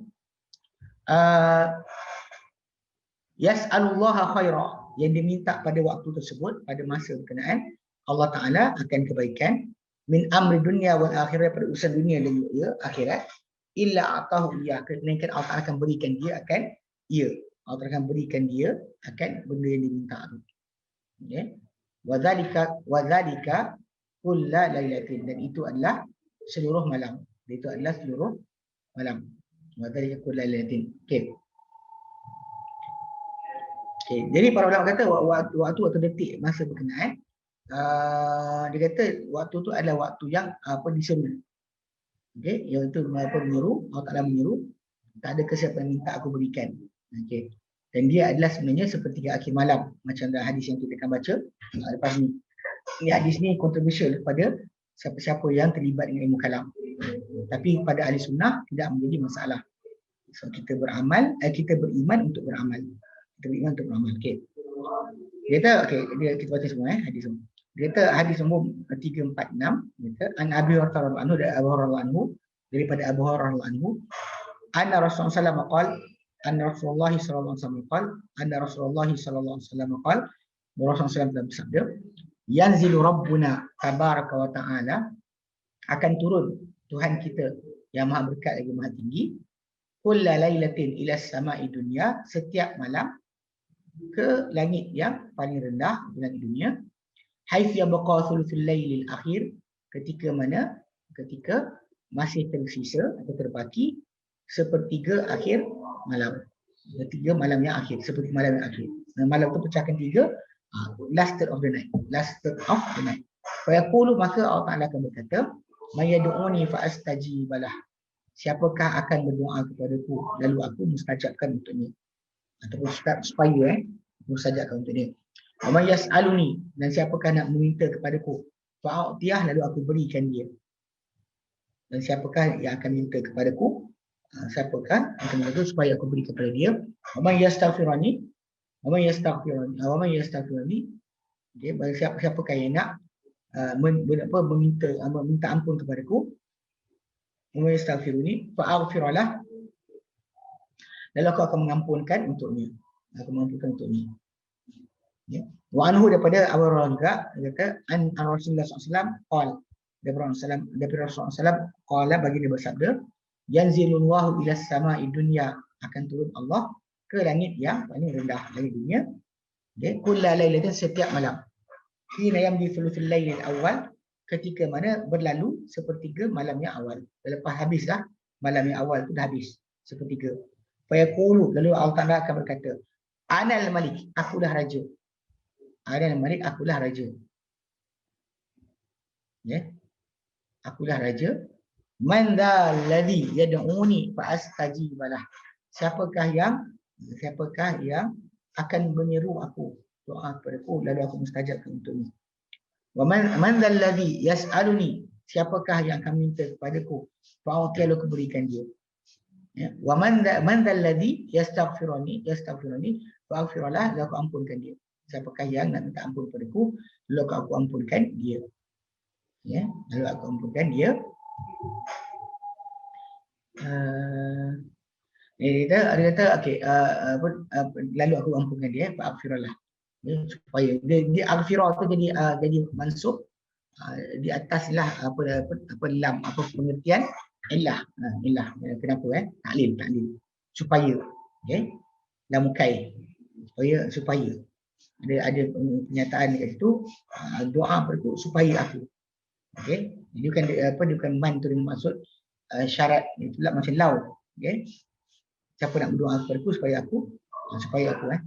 Yas'alullaha khaira, yang diminta pada waktu tersebut, pada masa berkenaan, Allah Ta'ala akan kebaikan min amri dunia wal akhirah, pada urusan dunia dan juga akhirat, illa atahu iya, melainkan Allah Ta'ala akan berikan dia Allah akan berikan dia akan benda yang diminta tu. Okay. Wadzalika kulla lailatin, dan itu adalah seluruh malam. Wadzalika kulla lailatin. Okey. Jadi para ulama kata waktu atau detik masa berkenaan, dia kata waktu tu adalah waktu yang diseru. Okey, iaitu menyeru, Allah Taala menyeru, tak ada kesiapa yang minta aku berikan. Okey. Dan dia adalah sebenarnya sepertiga akhir malam, macam dalam hadis yang kita akan baca lepas ni. Ini hadis ni kontroversial kepada siapa-siapa yang terlibat dengan ilmu kalam. Tapi pada ahli sunnah tidak menjadi masalah. So kita beriman untuk beramal. Okey. Dia kata kita baca semua hadis semua. Dia kata hadis nombor 346, dia kata an Abi Hurairah radhiyallahu anhu, dari Abu Hurairah radhiyallahu anhu, daripada Abu Hurairah radhiyallahu anhu, anna Rasulullah sallallahu alaihi wasallam qala, anna Rasulullah sallallahu alaihi wasallam qala, anna Rasulullah sallallahu alaihi wasallam qala, Rasulullah sallallahu alaihi wasallam bersabda, yanzilu rabbuna tabaraka wa ta'ala, akan turun Tuhan kita yang maha berkat lagi maha tinggi, kulla lailatin ila sama'i dunya, setiap malam ke langit yang paling rendah, langit dunia, haitsu yabqa thuluthul lailil akhir, ketika masih tersisa atau terbaki sepertiga akhir malam. Tiga malam yang akhir, seperti malam yang akhir. Malam tu pecahkan tiga, last third of the night. Fayaqulu, maka Allah Ta'ala akan berkata, mayad'uni fa'astajibalah. Siapakah akan berdoa kepadaku, lalu aku mustajabkan untuknya. Ataupun supaya mustajabkan untuk dia. Wa may yas'aluni, dan siapakah nak meminta kepadaku, fa'atiyah, lalu aku berikan dia. Dan siapakah yang akan minta kepadaku, siapakah akan minta supaya aku beri kepada dia. Wa may yastaghfiruni, okay, siapakah yang nak meminta ampun kepadaku, wa may yastaghfiruni fa'aghfirlah, lalu aku akan mengampunkan untuknya. Ya. Wa anhu, daripada Abu Hurairah juga, dia kata an Rasulullah SAW qala, daripada Rasulullah SAW qala, bagi dia bersabda, yanzilullahu ila sama'i dunya, akan turun Allah ke langit yang paling rendah, langit dunia. Okay. Kulla lailatin, setiap malam. Hina yamdi thuluthul lailil awal, ketika mana berlalu sepertiga malam yang awal. Lepas habislah malam yang awal tu dah habis sepertiga. Fayaqulu, lalu Allah Ta'ala akan berkata, anal malik, akulah raja. Anal malik, akulah raja. Ya. Akulah raja. Man dzal ladzi yad'uni fa astajibalah. Siapakah yang akan menyeru aku, doa kepadaku, lalu aku mustajabkan untuknya. Wa man dzal ladzi yas'aluni, siapakah yang akan minta kepadaku, fa a'tiyahu, aku berikan dia. Ya. Wa man dzal ladzi yastaghfiruni fa aghfirlah, lalu aku ampunkan dia. Siapakah yang nak minta ampun kepadaku, lalu aku ampunkan dia. Ya, lalu aku ampunkan dia. Dia kata okey, lalu aku ampunkan dia, fa aghfirlah. Ya, supaya dia aghfirah tu jadi mansub di ataslah apa lam, apa pengertian illah. Illah. Kenapa taklil supaya, okey, lam kai, supaya ada pernyataan dekat situ, doa berikut supaya aku. Okey, dia bukan man tu dengan maksud syarat, itulah macam lau. Okey, siapa nak berdoa kepadaku supaya aku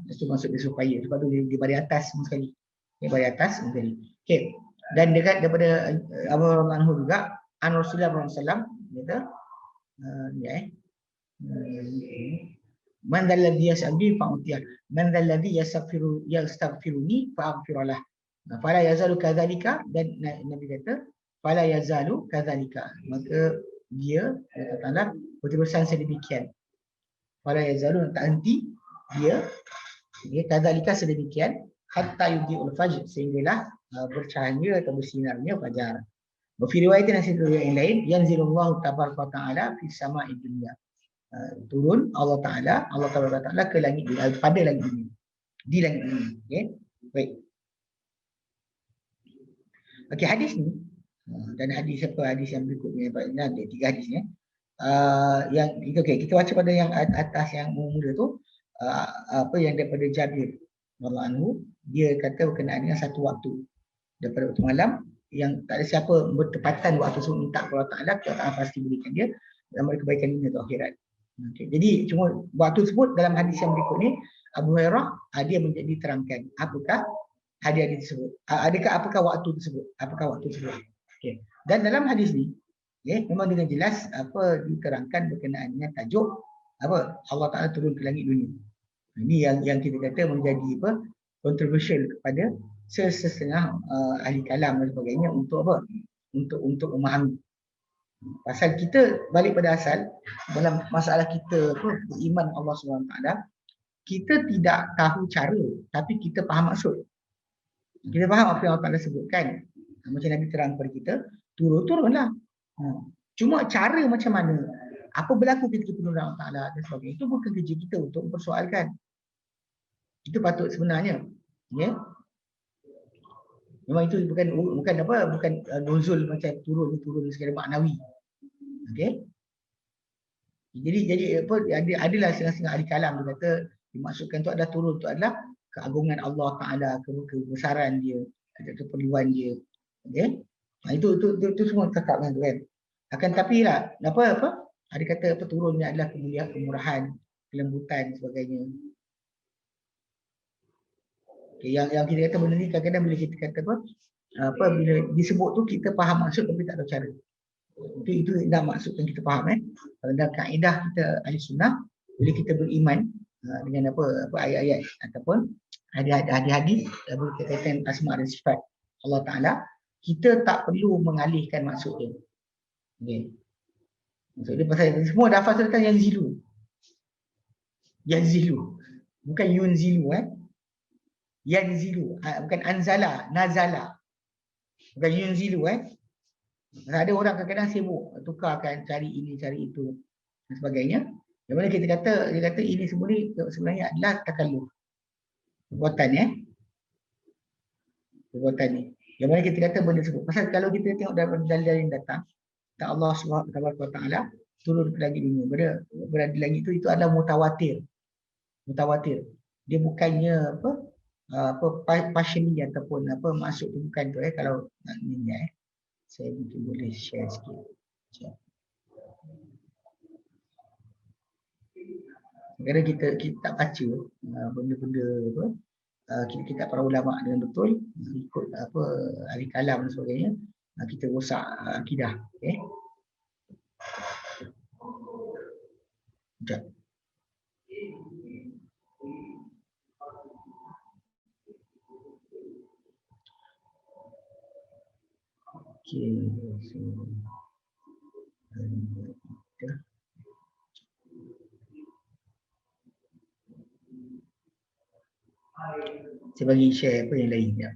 itu maksud dia supaya, sebab tu dia bagi atas semua sekali. Dia bagi atas semua sekali. Okey, dan dekat daripada Abu Hurairah juga, an Rasulullah SAW kata, man dzal ladzi yas'aluni fa'utiyah, man dzal ladzi yastaghfiruni fa'aghfirlah. Fala yazalu kadzalika, dan Nabi kata fala yazalu kadzalika, maka dia kata berterusan sedemikian. Fala yazalu, tak henti dia kadzalika sedemikian, hatta yudhi'ul fajr, sehinggalah bercahaya atau bersinarnya fajar. Fi riwayat yang lain, yanzilullahu tabaraka ta'ala fi sama'id dunya, turun Allah Ta'ala ke langit, pada langit dunia, di langit dunia. Okay? Baik. Okey, hadis ni dan hadis yang berikutnya, ada 3 hadis ni. Yang kita baca pada yang atas yang mula tu, apa yang daripada Jabir radhiyallahu anhu, dia kata berkenaan dengan satu waktu daripada waktu malam yang tak ada siapa bertepatan waktu tersebut minta kepada Allah Ta'ala pasti berikan dia dalam kebaikan dunia atau akhirat. Okay. Jadi cuma waktu tersebut dalam hadis yang berikut ni, Abu Hurairah dia menjadi terangkan apakah hadis tersebut, apakah waktu tersebut. Okay. Dan dalam hadis ni, memang dengan jelas diterangkan berkenaan dengan tajuk apa, Allah Ta'ala turun ke langit dunia. Ini yang kita kata menjadi kontroversial kepada setengah ahli kalam dan sebagainya untuk apa? Untuk memahami. Pasal kita balik pada asal dalam masalah kita beriman Allah SWT, kita tidak tahu cara, tapi kita faham maksud. Kita faham apa yang Allah Ta'ala sebutkan. Macam Nabi terang kepada kita, turunlah. Cuma cara macam mana, apa berlaku ketika penurun Allah Ta'ala dan sebagainya, itu bukan kerja kita untuk mempersoalkan. Itu patut sebenarnya. Ya. Memang itu bukan nuzul macam turun sekadar maknawi. Okey. Jadi apa adalah setengah-setengah ahli kalam dia kata dimaksudkan tu adalah turun tu adalah keagungan Allah Taala, kebesaran dia, keperluan dia. Okey. Itu semua cakap kan tu kan. Akan tapi lah apa ada kata apa turunnya adalah kemuliaan, kemurahan, kelembutan sebagainya. Okay, yang kita kata benda ni kadang-kadang bila kita kata apa bila disebut tu kita faham maksud tapi tak tahu cara. Itu dah maksud yang kita faham dalam kaedah kita ahli sunnah bila kita beriman dengan apa ayat-ayat ataupun hadis-hadis berkaitan asma dan sifat Allah Taala, kita tak perlu mengalihkan maksud dia. Okey. Maksud dia pasal semua dah fasirkan yang zilu. Yang zilu. Bukan yunzilu Yang zilu, bukan anzala, nazala. Bukan yunzilu Ada orang kadang-kadang sibuk tukarkan cari ini, cari itu dan sebagainya. Yang mana kita kata dia kata ini semua ni sebenarnya adalah takalluf. Perbuatan perbuatan ni. Yang mana kita kata benda sebut. Pasal kalau kita tengok dalam dalil yang datang, tak Allah Subhanahu Wa Taala turun ke langit dunia. Berada di langit itu adalah mutawatir. Mutawatir. Dia bukannya partially ataupun maksud tu bukan tu kalau nak ni saya mungkin boleh share sikit. Kadang kita tak baca benda-benda kita para ulama dengan betul ikut ahli kalam dan sebagainya, kita rosak akidah. Okey. Sekejap. Okey. Saya bagi share apa yang lain ya.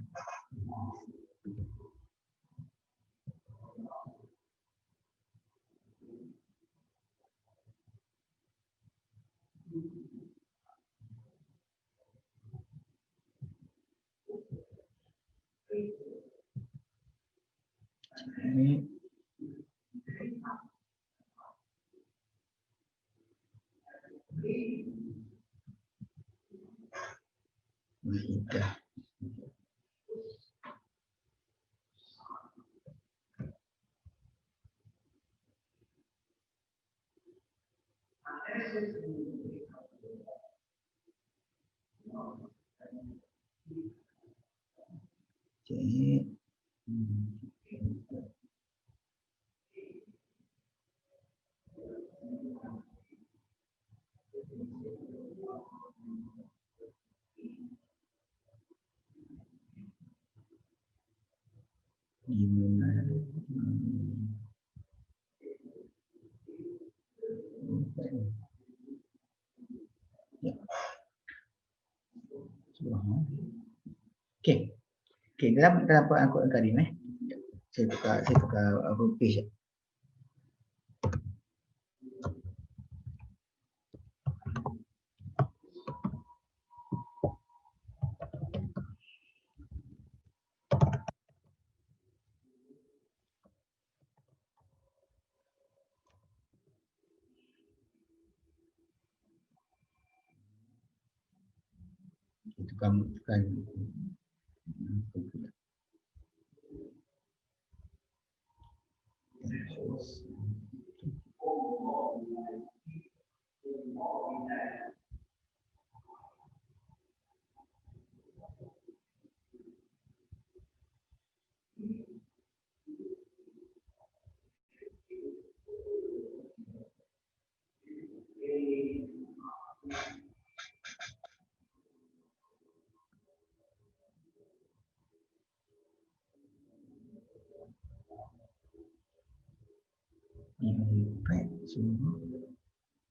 Ini Maidah. Okay. Okey, dalam Al-Quran Karim saya tukar page. Tukar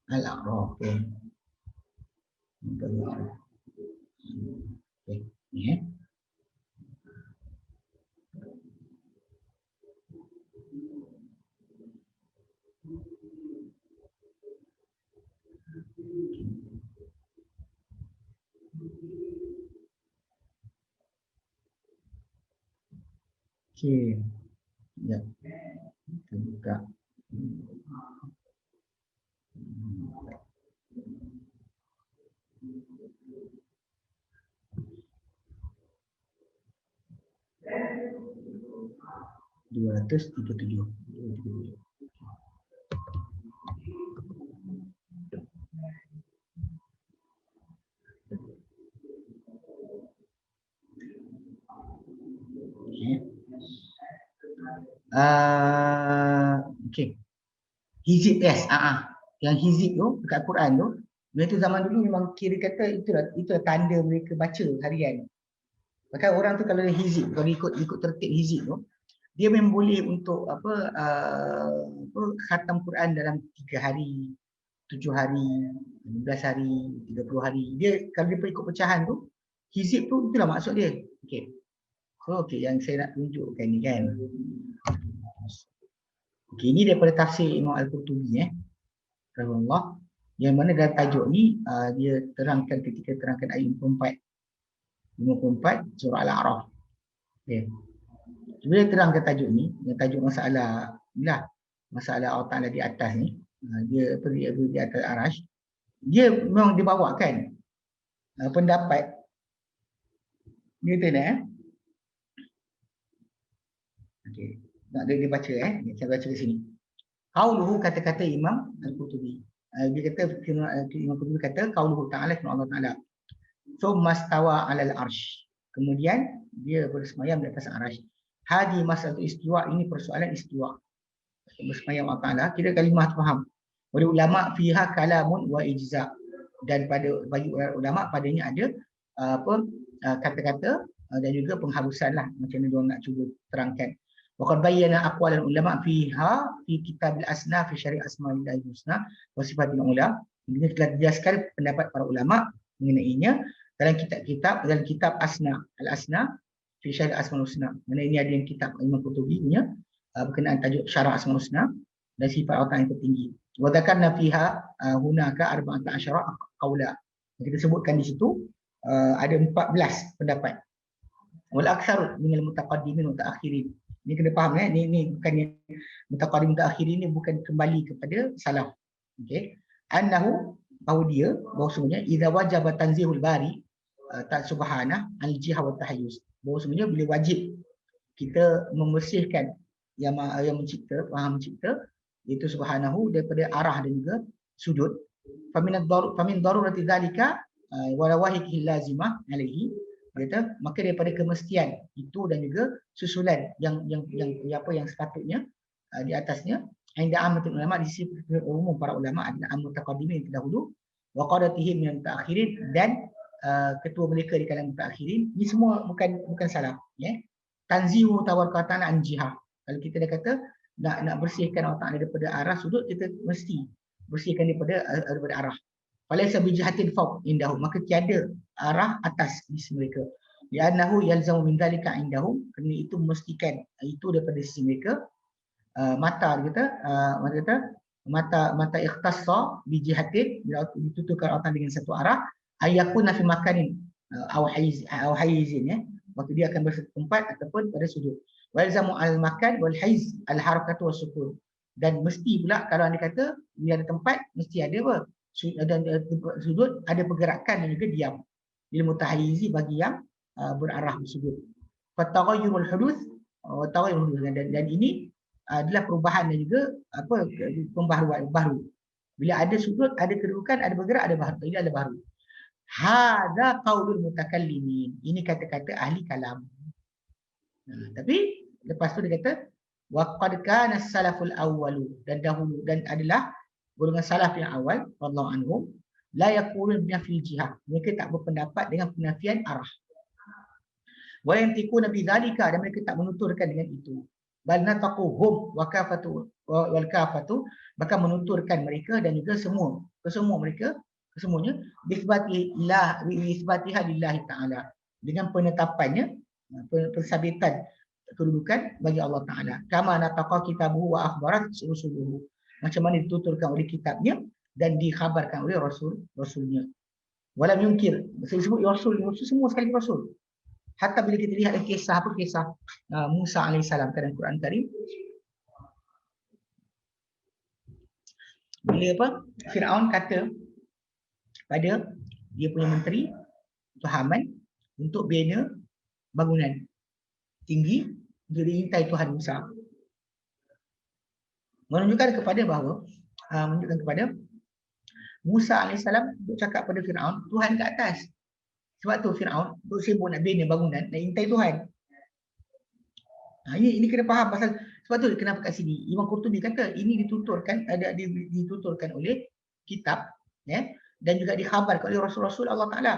Al-A'raf. Okey, ni Okey. Ya. Kita buka 237. Okay. Hizib, yes. Yang hizib tu dekat Quran tu, mereka zaman dulu memang kira kata itulah tanda mereka baca harian. Bahkan orang tu kalau dia hizib, kalau ikut tertib hizib tu, dia memang boleh untuk khatam Quran dalam 3 hari, 7 hari, 15 hari, 30 hari. Dia kalau dia ikut pecahan tu, hizib tu itulah maksud dia. Okey. So yang saya nak tunjukkan ni kan. Okey, ini daripada tafsir Imam Al-Qurtubi rahimahullah, yang mana dalam tajuk ni dia terangkan ketika terangkan ayat 54 surah Al-A'raf. Okey. Bila terangkan tajuk ni, yang tajuk masalah Allah Taala di atas ni, dia di atas arash, dia memang dibawakan pendapat dia kata okey, nak dia baca saya baca di sini. Qauluhu, kata-kata Imam Al-Qurtubi. Dia kata Imam Al-Qurtubi kata qauluhu ta'ala, firman Allah Taala, "Tsumma stawa 'alal arsy." Kemudian dia bersemayam di atas arash. Hadi masalah istiwa, ini persoalan istiwa. Bersemayam Allah Taala, kira kalimah faham. Oleh ulama fiha kalamun wa ijza, dan bagi ulama padanya ada kata-kata dan juga pengharusan lah, macam ni diorang nak cuba terangkan. Waqad bayyana aqwalul ulama fiha fi kitabil asna fi syari' asma'illahi husna wa sifatil ula. Ini telah dijelaskan pendapat para ulama mengenainya dalam kitab asna, al-asna fi syari' asmaul husna. Mana ini ada yang kitab Imam Qurtubi punya berkenaan tajuk syara' asmaul husna dan sifat Allah yang tertinggi. Wa dzakarna fiha hunaka 14 qaula. Kita sebutkan di situ ada 14 pendapat. Wal aktsar min al-mutaqaddimin wa ta'akhirin. Ini kena faham ni bukannya mutaqaddim mutaakhirin, ini bukan kembali kepada salaf. Okey. Annahu, bahawa sebenarnya idza wajaba tanzihul bari subhanah al-jiha wa tahayyuz. Bahawa sebenarnya bila wajib kita membersihkan yang mencipta, Maha mencipta, iaitu subhanahu, daripada arah dan juga sudut. Famin darurati dzalika wa rawahihi lazimah alaihi. Kata, maka daripada kemestian itu dan juga susulan yang sepatutnya di atasnya, inda ammatul ulama, di sisi umum para ulama, adalah mutaqaddimin terdahulu, wa qadatihim min ta'akhirin, dan ketua mereka di kalangan mutaakhirin. Ini semua bukan salah, tanzihu tawakkatan an jihah. Kalau kita dah kata nak bersihkan Allah Taala daripada arah sudut, kita mesti bersihkan daripada arah. Falaysa bijihatin fawq indahum, maka tiada arah atas di sisi mereka. Li'annahu yalzamu min dzalika indahum, kerana itu memastikan itu daripada sisi mereka. Mata ikhtassa bijihatin, dituturkan Allah dengan satu arah, ayakuna fi makanin aw hayizin, waktu dia akan bertempat ataupun pada sudut. Walzamu al-makan wal haiz al-harakatu was-sukun, dan mesti pula kalau anda kata bila ada tempat mesti ada apa? Dan sudut ada pergerakan dan juga diam. Lil mutahayyizi, bagi yang berarah sudut. Fataghayyurul huduth wa taghayyurul huduth, dan ini adalah perubahan dan juga pembaharuan baru. Bila ada sudut, ada kedudukan, ada bergerak, ada baru. Ini adalah baru. Hadza qaulul mutakallimin. Ini kata-kata ahli kalam. Tapi lepas tu dia kata wa qad kana as-salaful awwalu, dan dahulu dan adalah golongan salaf yang awal, radhiyallahu anhum, la yaqulun bi nafil jihah. Mereka tak berpendapat dengan penafian arah. Wa yantiquna bi dzalika, dan mereka tak menuturkan dengan itu. Bal nataquhum wa kafatu wal kafatu, bahkan menuturkan mereka dan juga kesemuanya bisbatiha lillahi ta'ala, dengan penetapannya, pensabitan kedudukan bagi Allah Ta'ala. Kama nataqa kitabuhu wa akhbarat rusuluhu, macam mana dituturkan oleh kitabnya dan dikhabarkan oleh rasulnya. Walam yunkir, saya sebut rasul semua sekali rasul. Hatta bila kita lihat kisah Musa alaihissalam dalam Quran Karim, Bila apa? Firaun kata pada dia punya menteri atau Haman untuk bina bangunan tinggi untuk diintai Tuhan Musa. Menunjukkan kepada bahawa menunjukkan kepada Musa AS untuk cakap pada Firaun, Tuhan kat atas. Sebab tu Firaun untuk sibuk nak bina bangunan, nak intai Tuhan. Ini kena faham pasal sebab tu kenapa kat sini Imam Qurtubi kata ini dituturkan dituturkan oleh kitab dan juga dikhabarkan oleh Rasul-Rasul Allah Taala.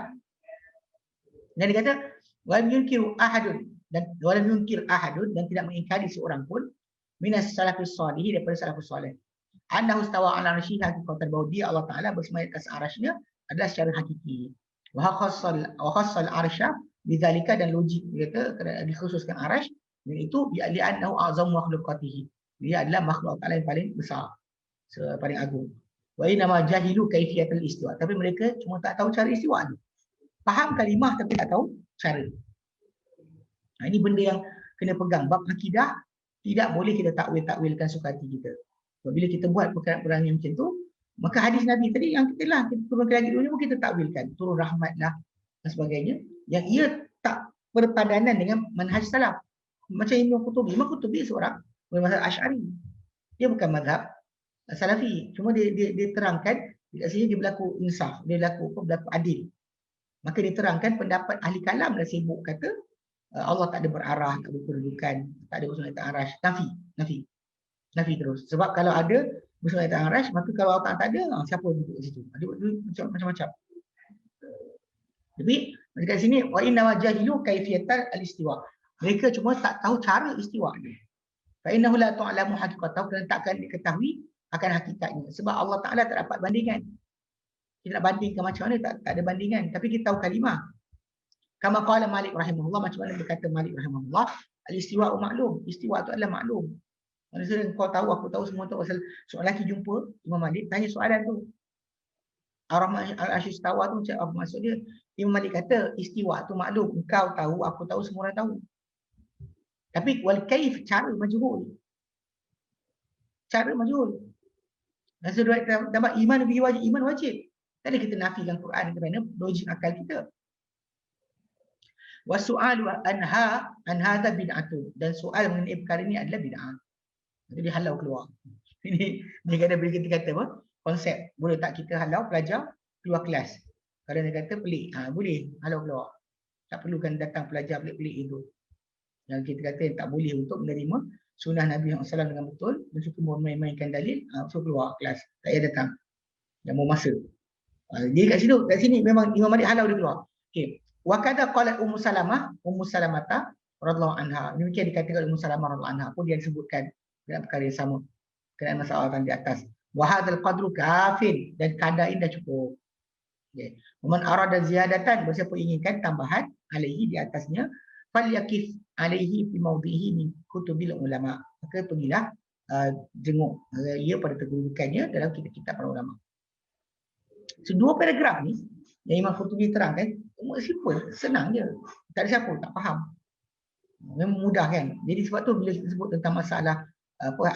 Dan dia kata walam yunkiru ahadun dan tidak mengingkari seorang pun minas salafus salih daripada salafus salih. Annahu istawa ala arsyihi hakikatan bahawa dia Allah Taala bersama atas arasy-Nya adalah secara hakiki. Wa khassal arsya bidzalika dan logik dia kata dikhususkan arasy dan itu li'annahu a'zamu makhluqatihi. Dia adalah makhluk Allah yang paling besar, paling agung. Wa inna ma jahilu kaifiyatul istiwa. Tapi mereka cuma tak tahu cara istiwa ni. Faham kalimah tapi tak tahu cara. Ini benda yang kena pegang. Bab akidah tidak boleh kita takwilkan suka hati kita. Bila kita buat perkara-perkara yang macam tu, maka hadis Nabi tadi yang kita turunkan lagi dulu pun kita takwilkan. Turun rahmat lah dan sebagainya. Yang ia tak berpadanan dengan manhaj salaf. Macam Imam Qurtubi seorang mazhab Asy'ari. Dia bukan mazhab Salafi. Cuma dia terangkan dekat sini dia berlaku insaf, dia berlaku adil. Maka dia terangkan pendapat ahli kalam dah sibuk kata Allah tak ada berarah, tak ada kedudukan, tak ada bersama atas arash. Nafi terus. Sebab kalau ada bersama atas arash, maka kalau Allah tak ada, siapa duduk di situ? Ada macam-macam. Tapi dekat sini wa inna wajahilu kaifiyatal al-istiwa. Mereka cuma tak tahu cara istiwa dia. Fa innahu la ta'lamu haqiqatahu, kerana takkan diketahui akan hakikatnya. Sebab Allah Taala tak dapat bandingan. Kita nak bandingkan macam mana tak ada bandingan, tapi kita tahu kalimah. Kama qala Malik rahimahullah, macam mana berkata Malik rahimahullah, al-istiwa'u maklum. Istiwa itu adalah maklum. Maksudnya kau tahu, aku tahu, semua tahu. Pasal seorang lelaki jumpa Imam Malik, tanya soalan tu. Ar-Rahman al-Arsyy istawa tu macam apa maksud dia? Imam Malik kata istiwa tu maklum, engkau tahu, aku tahu, semua orang tahu. Tapi wal kaif, cara majhul. Cara majhul. Dan sudah dapat iman lebih wajib, iman wajib. Tadi kita nafikan Quran kerana logik akal kita. Wasu'alu an hadha bid'atun, dan soal mengenai perkara ini adalah bid'ah. Jadi halau keluar. Ini dia kata bila kita kata apa? Konsep boleh tak kita halau pelajar keluar kelas. Kalau dia kata pelik, boleh halau keluar. Tak perlukan datang pelajar pelik-pelik itu. Yang kita kata yang tak boleh untuk menerima sunnah Nabi SAW dengan betul, dan suka main-mainkan dalil, so keluar kelas. Tak payah datang. Yang mau masa. Jadi kat sini memang Imam Malik halau dia keluar. Okey. Wa kadza qalat Ummu Salamah radhiyallahu anha. Demikian dikatakan Ummu Salamah radhiyallahu anha pun dia sebutkan dalam perkara yang sama. Kerana masalah di atas. Wa hadzal qadru kafin, dan kadar ini dah cukup. Okey. Man arada ziyadatan, bersiapa inginkan tambahan alaihi di atasnya, falyakif alaihi fi mawdihi min kutubil ulama. Maka pergilah jenguk ia pada kedudukannya dalam kitab-kitab para ulama. Dua paragraf ni yang Imam Qurtubi terangkan, simple, senang je. Tak ada siapa tak faham. Memang mudah kan. Jadi sebab tu bila kita sebut tentang masalah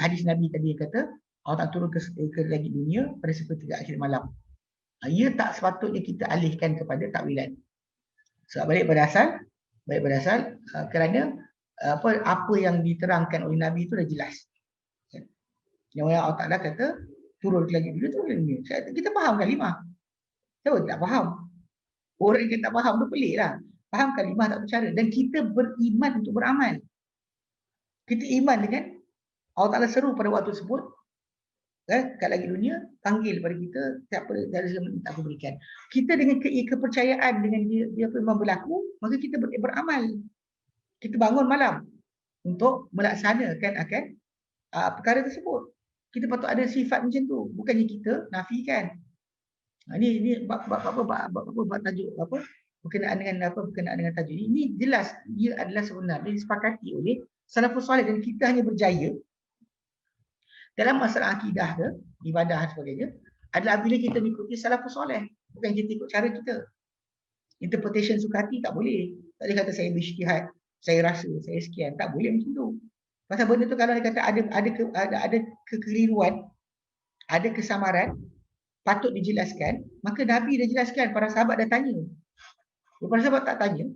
hadis Nabi tadi kata Allah tak turun ke langit dunia pada sepertiga akhir malam. Ia tak sepatutnya kita alihkan kepada takwilan. Sebab balik pada asal kerana apa yang diterangkan oleh Nabi itu dah jelas. Yang Allah Taala kata turun ke langit dunia, turun ke dunia. Kita faham kalimah. Siapa tak faham? Orang yang tak faham tu pelik lah. Faham kalimah tak bercara. Dan kita beriman untuk beramal. Kita iman dengan Allah Ta'ala seru pada waktu tersebut. Kat langit dunia, panggil pada kita, siapa dari segala tak aku berikan. Kita dengan kepercayaan dengan dia memang berlaku, maka kita beramal. Kita bangun malam untuk melaksanakan akan perkara tersebut. Kita patut ada sifat macam tu. Bukannya kita nafikan. Ini bab tajuk apa? Berkenaan dengan tajuk ini jelas dia adalah sebenarnya disepakati oleh salafus salih, dan kita hanya berjaya dalam masalah akidah ke ibadah dan sebagainya adalah bila kita mengikuti salafus salih, bukan kita ikut cara kita. Interpretation suka hati tak boleh. Tak boleh kata saya berijtihad, saya rasa, saya sekian, tak boleh macam tu. Pasal benda tu kalau dia kata ada kekeliruan, ada kesamaran, patut dijelaskan, maka Nabi dah jelaskan, para sahabat dah tanya. Para sahabat tak tanya,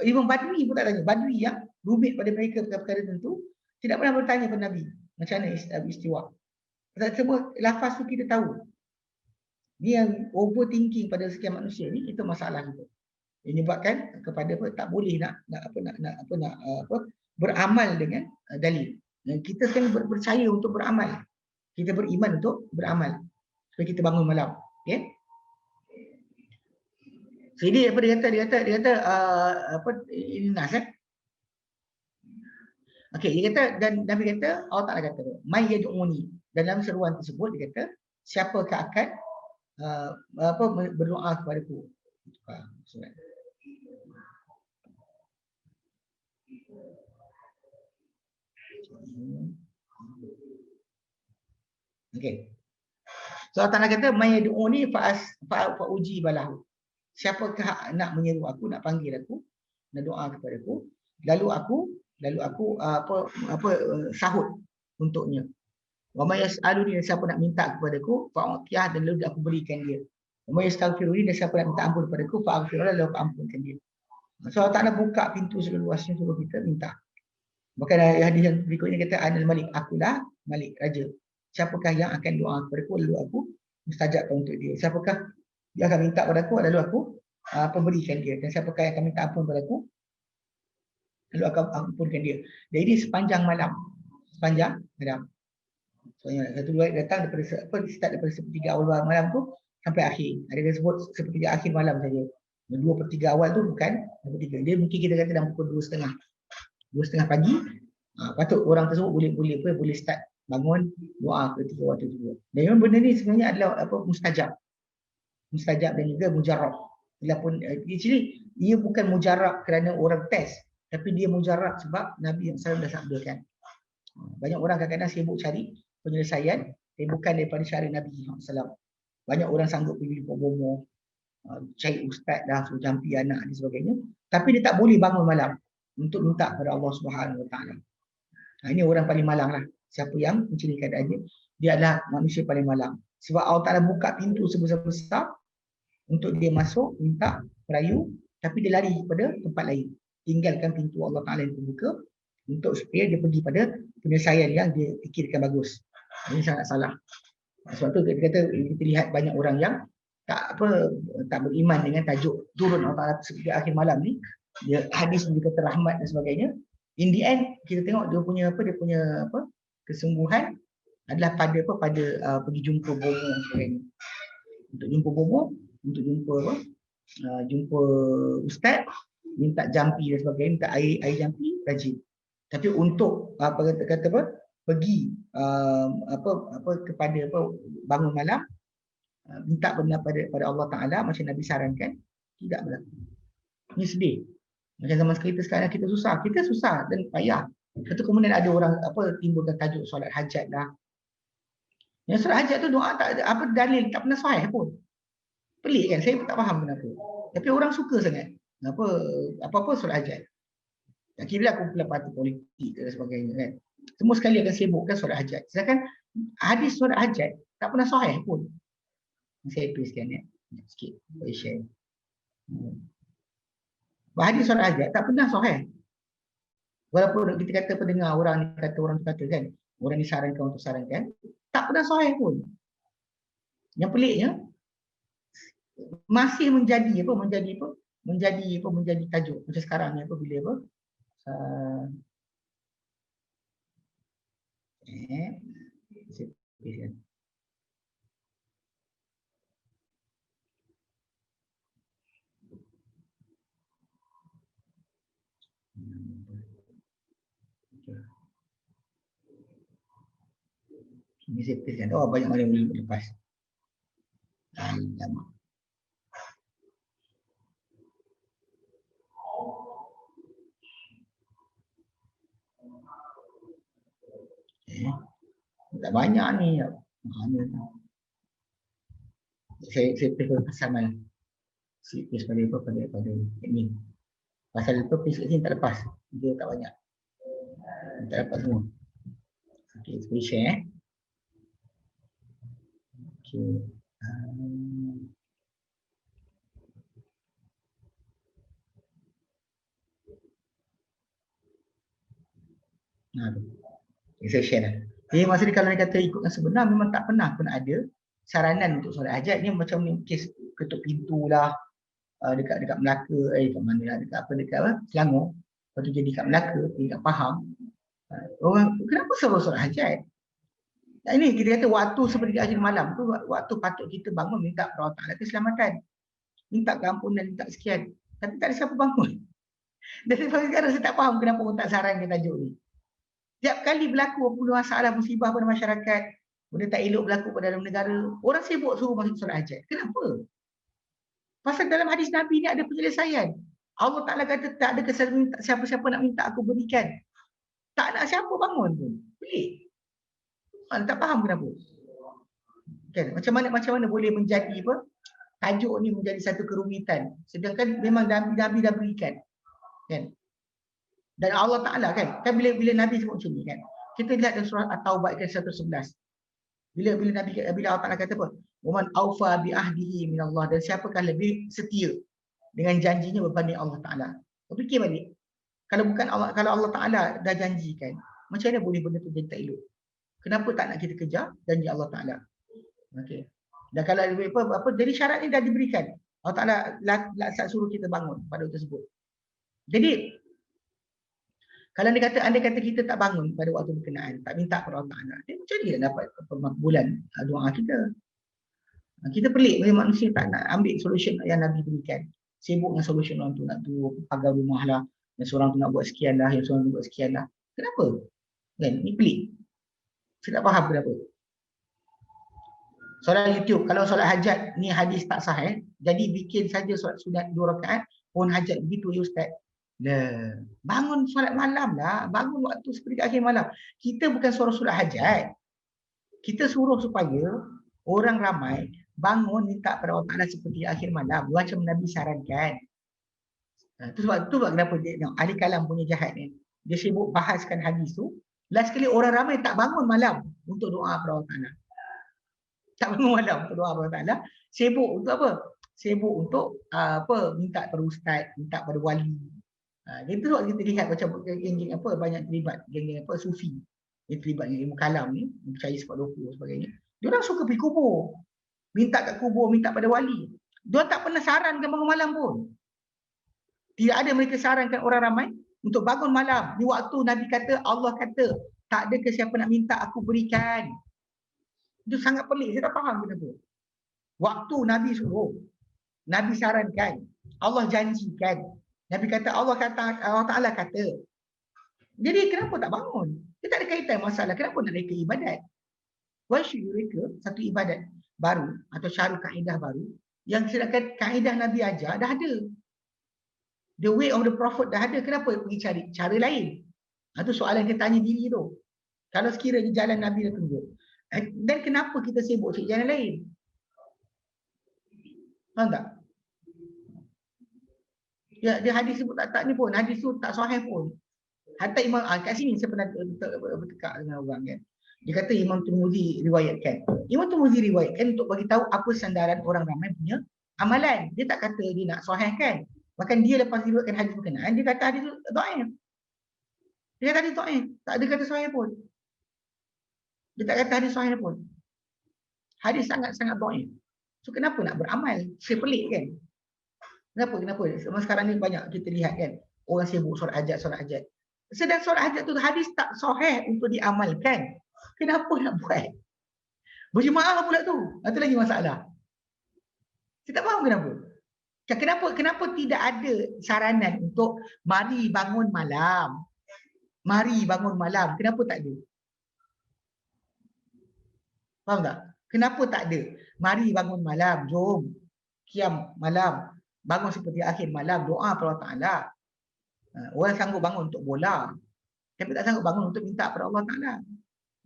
Imam Badui pun tak tanya. Badui yang rumit pada mereka perkara tertentu, tidak pernah bertanya kepada Nabi macam mana istiwa. Semua lafaz tu kita tahu. Ni yang overthinking pada sekian manusia ni, itu masalah kita. Ini menyebabkan kepada apa, tak boleh nak beramal dengan dalil. Dan kita kan percaya untuk beramal. Kita beriman untuk beramal. Supaya kita bangun malam. Okay? So ini apa dia kata apa ini nas Okey, dia kata, dan Nabi kata, Allah Taala kata, "May yad'uni." Dalam seruan tersebut dia kata, siapakah akan berdoa kepadaku. Okey. So Allah Taala kata, "May yad'uni fa uji balahu." Siapakah nak menyeru aku, nak panggil aku, nak doa kepadaku, lalu aku sahut untuknya. Wa may yas'aluni, siapa nak minta kepadaku, fa'utiyah, dan lalu aku berikan dia. Wa may yastaghfiruni, dan siapa nak minta ampun kepadaku, fa'aghfirullah, lalu aku ampunkan dia. So Allah Taala buka pintu seluasnya suruh kita minta. Bahkan hadis yang berikutnya kata, Anal Malik, akulah Malik, Raja. Siapakah yang akan doa kepadaku, lalu aku mustajabkan untuk dia. Siapakah yang akan minta padaku, lalu aku pemberikan dia. Dan siapakah yang akan minta ampun padaku, lalu aku ampunkan dia. Jadi sepanjang malam. So, satu dua datang daripada start daripada sepertiga awal malam tu sampai akhir. Ada yang sebut sepertiga akhir malam saja. 2/3 awal tu bukan 2/3. Dia mungkin kita kata dalam pukul 2:30 pagi. Patut orang tersebut boleh start bangun doa ketika waktu itu. Dan memang benda ni sebenarnya adalah mustajab dan juga mujarab. Walaupun actually ia bukan mujarab kerana orang test, tapi dia mujarab sebab Nabi SAW dah sabdakan. Banyak orang kadang-kadang sibuk cari penyelesaian bukan daripada syariat Nabi SAW. Banyak orang sanggup pergi bomo, cari ustaz dah, suruh jampi anak dan sebagainya, tapi dia tak boleh bangun malam untuk minta kepada Allah Subhanahu Wa Taala. Ini orang paling malang lah. Siapa yang mencari keadaannya, dia adalah manusia paling malang. Sebab Allah Taala buka pintu sebesar-besar untuk dia masuk, minta, merayu, tapi dia lari kepada tempat lain. Tinggalkan pintu Allah Taala yang terbuka untuk supaya dia pergi pada penyelesaian yang dia fikirkan bagus. Ini sangat salah. Sebab tu kita kata, kita lihat banyak orang yang tak beriman dengan tajuk turun Allah Taala seperti akhir malam ni. Dia hadis dia kata rahmat dan sebagainya. In the end kita tengok dia punya kesungguhan adalah pada pergi jumpa bomo dan sebagainya. Untuk jumpa bomo, untuk jumpa ustaz, minta jampi dan sebagainya, minta air jampi, rajin. Tapi untuk pergi kepada bangun malam, minta benda pada Allah Taala macam Nabi sarankan, tidak berlaku. Ini sedih. Macam zaman kita susah dan payah. Satu kemudian ada orang timbulkan tajuk solat hajat dah. Yang solat hajat tu doa tak ada dalil, tak pernah sahih pun. Pelik kan, saya pun tak faham kenapa. Tapi orang suka sangat. Apa solat hajat. Tak kira aku pula parti politik dan sebagainya kan. Semua sekali akan sibukkan solat hajat. Sedangkan hadis solat hajat tak pernah sahih pun. Saya tuliskan sikit, boleh share. Hadis solat hajat tak pernah sahih. Walaupun kita kata pendengar orang kata kan, orang disarankan untuk sarankan, tak pernah sahih pun. Yang peliknya masih menjadi tajuk macam sekarang ni bila ini saya tuliskan. Banyak orang yang lepas. Tak banyak ni. Saya tulis pasal mana? Saya tulis pada admin. Pasal itu tulis kat sini tak lepas. Dia tak banyak. Tak dapat semua. Okey, boleh share. Okey. Saya share lah. Jadi maksudnya kalau dia kata ikutkan sebenar, memang tak pernah pun ada saranan untuk solat hajat ni. Macam ni kes ketuk pintu lah, dekat Melaka, dekat mana lah, dekat apa, dekat apa, Selangor. Lepas tu jadi kat Melaka, dekat Pahang. Orang, kenapa suruh solat hajat? Ini kita kata waktu seperti akhir malam tu, waktu patut kita bangun minta kepada Allah Ta'ala keselamatan. Minta keampunan, minta sekian. Tapi tak ada siapa bangun. Dan sampai sekarang saya tak faham kenapa orang tak sarankan tajuk ni. Tiap kali berlaku apa masalah musibah pada masyarakat, benda tak elok berlaku pada dalam negara, orang sibuk suruh masuk solat hajat. Kenapa? Pasal dalam hadis Nabi ni ada penyelesaian. Allah Ta'ala kata tak ada kesalahan, siapa-siapa nak minta aku berikan. Tak nak siapa bangun pun. Pelik. Tak faham kenapa. Kan? Macam mana boleh menjadi apa? Tajuk ni menjadi satu kerumitan. Sedangkan memang Nabi dah berikan. Kan? Dan Allah Ta'ala kan bila Nabi sebut macam ni kan, kita lihat dalam surah At-Taubah ayat 111. Bila Allah Ta'ala kata apa? Waman aufa bi ahdihi minallah, dan siapakah lebih setia dengan janjinya berbanding Allah Ta'ala. Fikir balik. Kalau Allah Ta'ala dah janjikan, macam mana boleh benda tu jadi tak elok? Kenapa tak nak kita kejar janji Allah Ta'ala? Okey. Dan kalau apa jadi syarat ni dah diberikan. Allah Ta'ala laksa suruh kita bangun pada waktu tersebut. Jadi kalau andai kata kita tak bangun pada waktu berkenaan, tak minta kepada Allah Ta'ala, dia macam mana dapat makbulan doa kita? Kita pelik, manusia tak nak ambil solution yang Nabi berikan. Sibuk dengan solution orang tu, nak tu pagar rumah lah, yang seorang tu nak buat sekian lah, yang seorang tu buat sekian lah. Kenapa? Kan? Ini pelik. Saya tak faham kenapa. Soalan YouTube, kalau solat hajat ni hadis tak sah jadi bikin saja solat sunat 2 rakaat, pun hajat begitu ya Ustaz. Bangun solat malam lah, bangun waktu seperti akhir malam. Kita bukan suruh solat hajat. Kita suruh supaya orang ramai bangun minta pada Allah Ta'ala seperti akhir malam, macam Nabi sarankan. Itu sebab kenapa ahli kalam punya jahat ni. Dia sibuk bahaskan hadis tu. Last kali orang ramai tak bangun malam untuk doa pada Allah Ta'ala. Tak bangun malam untuk doa pada Allah Ta'ala. Sibuk untuk apa? Sibuk untuk minta pada ustaz, minta pada wali. Itu sebab kita lihat macam geng-geng apa banyak terlibat, geng-geng apa sufi yang terlibat dengan ilmu kalam ni, percaya sifat 20 sebagainya. Dia orang suka pergi kubur. Minta kat kubur, minta pada wali. Dia tak pernah sarankan bangun malam pun. Tidak ada mereka sarankan orang ramai untuk bangun malam. Di waktu Nabi kata, Allah kata, tak ada ke siapa nak minta aku berikan. Itu sangat pelik, saya tak faham kenapa. Waktu Nabi suruh, Nabi sarankan, Allah janjikan. Nabi kata, Allah Ta'ala kata. Jadi kenapa tak bangun? Dia tak ada kaitan masalah. Kenapa nak reka ibadat? Why should you reka satu ibadat baru atau cara kaedah baru yang sedangkan kaedah Nabi ajar dah ada. The way of the prophet dah ada. Kenapa pergi cari cara lain? Itu soalan kita tanya diri tu. Kalau sekiranya jalan Nabi dah tunjuk. Dan kenapa kita sibuk cari jalan lain? Faham tak? Ya, dia hadis sebut tak ni pun, hadis tu tak sahih pun. Hatta Imam kat sini saya pernah bertekak dengan orang kan. Dia kata Imam Tirmizi riwayatkan. Imam Tirmizi riwayatkan untuk bagi tahu apa sandaran orang ramai punya amalan. Dia tak kata dia nak sahihkan. Bahkan dia lepas riwayatkan hadis berkenaan, dia kata hadis tu dhaif. Dia kata hadis dhaif, tak ada kata sahih pun. Dia tak kata hadis sahih pun. Hadis sangat-sangat dhaif. So kenapa nak beramal? Saya pelik kan. Kenapa? Sebab sekarang ni banyak kita lihat kan, orang sibuk solat hajat. Sedang solat hajat tu hadis tak sahih untuk diamalkan. Kenapa nak buat? Berjemaah pula tu. Itu lagi masalah. Saya tak faham kenapa. Kenapa tidak ada saranan untuk mari bangun malam? Mari bangun malam. Kenapa tak ada? Faham tak? Kenapa tak ada? Mari bangun malam. Jom. Qiyam malam. Bangun seperti akhir malam, doa kepada Allah Ta'ala. Orang sanggup bangun untuk bola, tapi tak sanggup bangun untuk minta kepada Allah Ta'ala.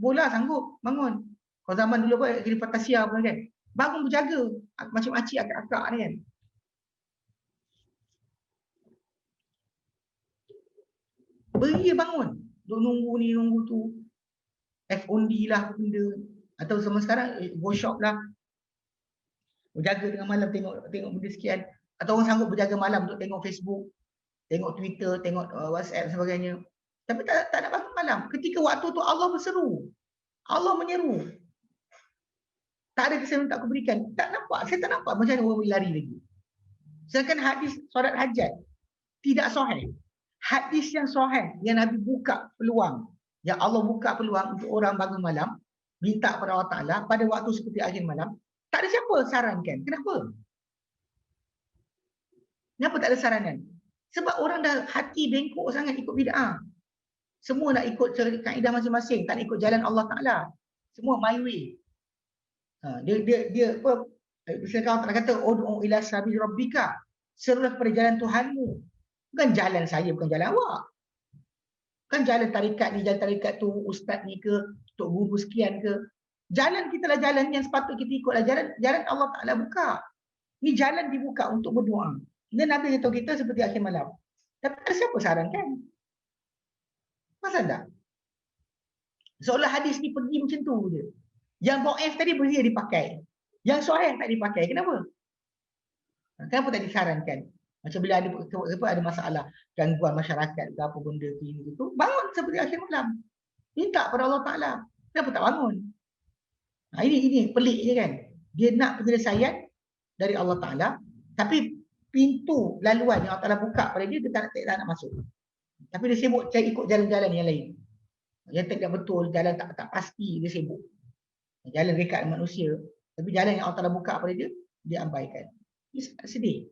Bola sanggup bangun. Kalau zaman dulu apa, kira Fantasia pun kan, bangun berjaga, macam makcik akak-akak ni kan. Beria bangun, duk nunggu ni, nunggu tu. F&D lah benda. Atau sama sekarang, go shop lah. Berjaga tengah malam tengok benda sekian. Atau orang sanggup berjaga malam untuk tengok Facebook, tengok Twitter, tengok WhatsApp dan sebagainya. Tapi tak nak bangun malam. Ketika waktu tu Allah berseru. Allah menyeru. Tak ada kesan tak aku berikan. Tak nampak. Saya tak nampak macam mana orang boleh lari lagi. Sedangkan hadis solat hajat tidak sahih. Hadis yang sahih yang Nabi buka peluang, yang Allah buka peluang untuk orang bangun malam, minta kepada Allah Ta'ala pada waktu seperti akhir malam, tak ada siapa sarankan. Kenapa? Kenapa tak ada saranan? Sebab orang dah hati bengkok sangat ikut bid'ah. Semua nak ikut kaedah masing-masing, tak nak ikut jalan Allah Ta'ala. Semua my way. Dia apa? Misalkan Allah kata, ud'u ila sabil rabbika. Serulah kepada jalan Tuhanmu. Bukan jalan saya, bukan jalan awak. Kan jalan tarikat ni, jalan tarikat tu, ustaz ni ke, tok guru sekian ke. Jalan kita lah jalan yang sepatut kita ikutlah. Jalan Allah Ta'ala buka. Ni jalan dibuka untuk berdoa. Dan Nabi beritahu kita seperti akhir malam. Tapi siapa sarankan? Pasal tak? Seolah hadis ni pergi macam tu je. Yang dhaif tadi boleh dipakai. Yang sahih tak dipakai. Kenapa? Kenapa tak disarankan? Macam bila ada masalah, gangguan masyarakat ke apa benda ini gitu, bangun seperti akhir malam. Minta pada Allah Ta'ala. Kenapa tak bangun? Ini pelik je kan. Dia nak penyelesaian dari Allah Ta'ala, tapi pintu laluan yang Allah Ta'ala buka pada dia, dia tak nak masuk. Tapi dia sibuk cari ikut jalan-jalan yang lain. Yang tak betul, jalan tak pasti, dia sibuk. Jalan dekat manusia, tapi jalan yang Allah Ta'ala buka pada dia, dia abaikan. Ini sangat sedih.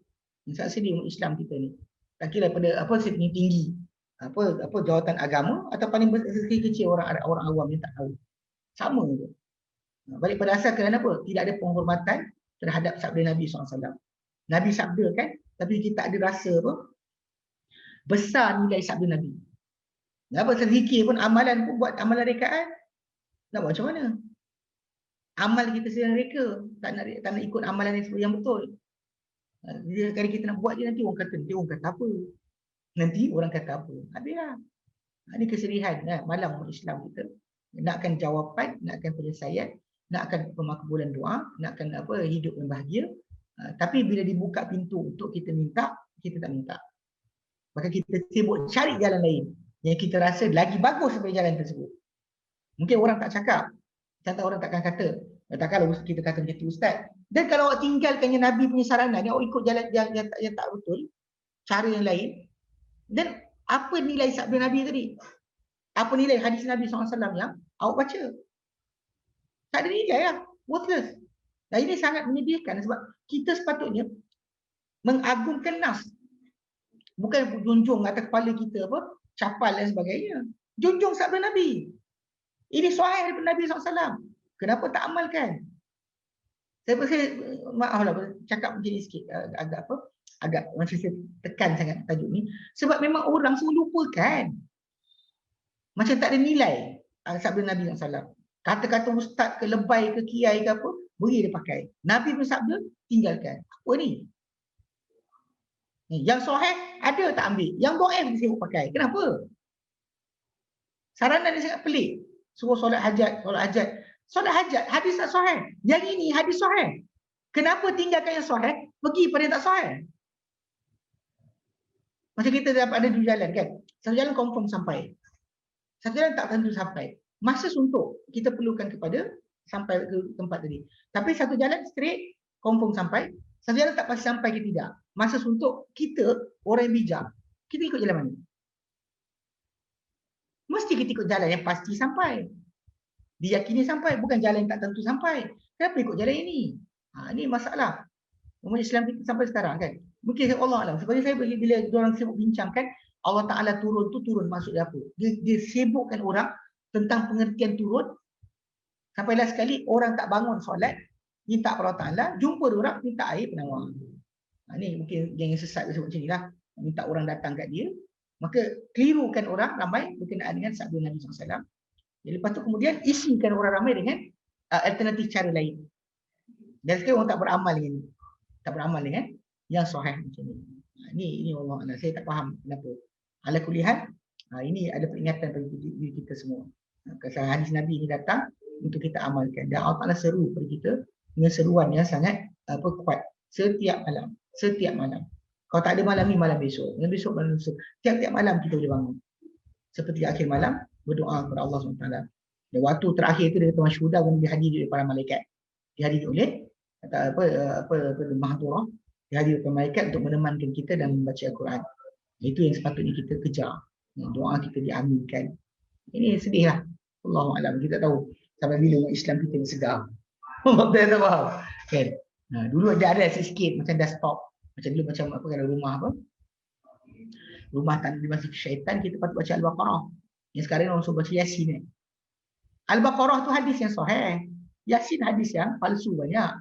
Ini sangat sedih umat Islam kita ni. Tak kira pada apa tinggi, apa jawatan agama atau paling kecil orang awam yang tak tahu. Sama je. Balik pada asal kerana apa? Tidak ada penghormatan terhadap sabda Nabi SAW. Nabi sabda kan, tapi kita ada rasa apa? Besar nilai sabda Nabi. Apa sedikit pun amalan pun buat amalan rekaan. Nak buat macam mana? Amal kita sedang reka, tak nak ikut amalan yang betul. Kalau kita nak buat je nanti orang kata apa? Nanti orang kata apa? Habislah. Ini kesedihan malam Islam kita. Nakkan jawapan, nakkan penyelesaian, nakkan pemakbulan doa, nakkan hidup yang bahagia. Tapi bila dibuka pintu untuk kita minta, kita tak minta. Maka kita sibuk cari jalan lain yang kita rasa lagi bagus daripada jalan tersebut. Mungkin orang tak cakap. Contoh orang takkan kata. Takkanlah kita kata macam tu Ustaz. Dan kalau awak tinggalkan yang Nabi punya saranan, awak ikut jalan yang tak betul, cara yang lain. Dan apa nilai sabda Nabi tadi? Apa nilai hadis Nabi SAW yang awak baca? Tak ada nilai lah. Worthless. Dan ini sangat menyedihkan sebab kita sepatutnya mengagungkan nas. Bukan junjung atas kepala kita capal dan sebagainya. Junjung sabda Nabi. Ini sahih daripada Nabi SAW. Kenapa tak amalkan? Saya maaflah cakap macam ni sikit, agak macam saya tekan sangat tajuk ni. Sebab memang orang semua lupakan. Macam tak ada nilai sabda Nabi SAW. Kata-kata ustaz ke lebay ke kiai ke apa, boleh dia pakai. Nabi pun sabda, tinggalkan. Apa ni? Yang sahih ada tak ambil. Yang dhaif dia sibuk pakai. Kenapa? Saranan dia sangat pelik. Suruh solat hajat. Solat hajat, hadis tak sahih. Yang ini hadis sahih. Kenapa tinggalkan yang sahih, pergi pada yang tak sahih? Macam kita dapat ada dua jalan kan. Satu jalan confirm sampai. Satu jalan tak tentu sampai. Masa suntuk kita perlukan kepada sampai ke tempat tadi. Tapi satu jalan straight confirm sampai. Satu jalan tak pasti sampai ke tidak. Masa suntuk kita orang yang bijak. Kita ikut jalan mana? Mesti kita ikut jalan yang pasti sampai. Diyakini sampai, bukan jalan yang tak tentu sampai. Kenapa ikut jalan ini? Ini masalah umat Islam kita sampai sekarang kan. Mungkin Allah Alam. Seperti saya bila orang sibuk bincangkan Allah Ta'ala turun maksudnya apa? Dia sibukkan orang tentang pengertian turun. Sampailah sekali orang tak bangun solat, minta Allah Ta'ala, jumpa orang minta air penawar. Ini mungkin yang sesat sebut macam inilah. Minta orang datang kat dia. Maka kelirukan orang ramai berkenaan dengan sabda Nabi SAW. Jadi lepas tu kemudian isikan orang ramai dengan alternatif cara lain. Dan sekarang orang tak beramal dengan ini. Tak beramal dengan yang sahih macam ni. Ini Allah Allah. Saya tak faham kenapa. Ala kulihat, ini ada peringatan bagi diri kita semua. Kesalahan hadis Nabi ini datang untuk kita amalkan. Dan Allah Ta'ala seru kepada kita dengan seruan yang sangat kuat setiap malam. Setiap malam. Kalau tak ada malam ni, malam besok. Malam besok, malam besok. Tiap-tiap malam kita boleh bangun. Seperti akhir malam, berdoa kepada Allah SWT. Dan waktu terakhir tu dia kata masyhudah guna dihadiri oleh para malaikat. Dihadiri oleh Mahadurah. Dihadiri oleh malaikat untuk menemankan kita dan membaca Al-Quran. Itu yang sepatutnya kita kejar. Doa kita diaminkan. Ini sedih lah. Allahu'alam. Kita tahu sampai bila umat Islam kita ni segar. Betul tak faham? Kan? Dulu ada sikit macam dah stop. Macam dulu macam apa kalau rumah apa? Rumah tanda di masjid syaitan kita patut baca Al-Baqarah. Yang sekarang orang suruh baca Yasin ni. Al-Baqarah tu hadis yang sahih. Yasin hadis yang palsu banyak.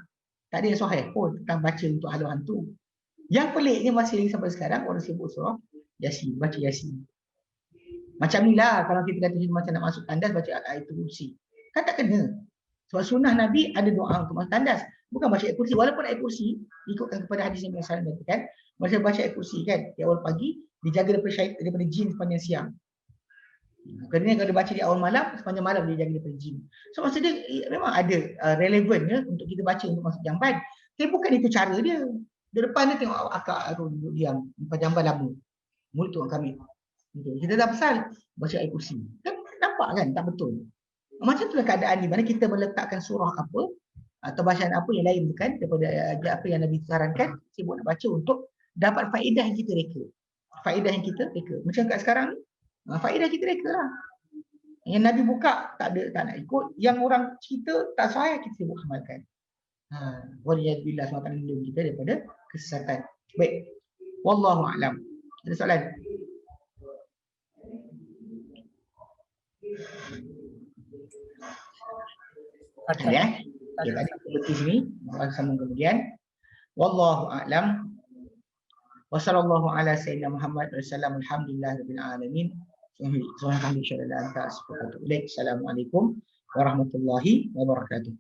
Tak ada yang sahih pun tentang baca untuk halu hantu. Yang peliknya masih lagi sampai sekarang orang sibuk surah Yasin, baca Yasin. Macam ni lah kalau kita kata macam nak masuk tandas baca ayatul kursi. Kan tak kena. Sebab sunnah Nabi ada doa untuk masuk tandas. Bukan baca ayat kursi. Walaupun ayat kursi ikutkan kepada hadis yang biasa katakan, masa baca ayat kursi kan di awal pagi dijaga daripada jin sepanjang siang. Kerana kalau dia baca di awal malam, sepanjang malam dia jaga daripada jin. So maksud dia memang ada relevan ya, untuk kita baca untuk masuk jamban. Tapi bukan itu cara dia. Di depan dia tengok akak tu duduk diam, empat jamban lama. Mulut tu orang kami. Kita dah pasal baca ayat kursi. Kan nampak kan tak betul. Macam itulah keadaan di mana kita meletakkan surah apa atau bacaan apa yang lain bukan daripada apa yang Nabi sarankan, sibuk nak baca untuk dapat faedah yang kita reka. Faedah yang kita reka. Macam kat sekarang ni, faedah kita reka lah. Yang Nabi buka tak nak ikut, yang orang cerita tak sahih kita sibuk amalkan. Waliyadzubillah SWT lindung kita daripada kesesatan. Baik. Wallahu a'lam. Ada soalan? Ya. Okay, tadi seperti sini, sambung kemudian. Wallahu a'lam. Wa sallallahu ala sayyidina Muhammad wa sallam alhamdulillahirabbil alamin. Assalamualaikum warahmatullahi wabarakatuh.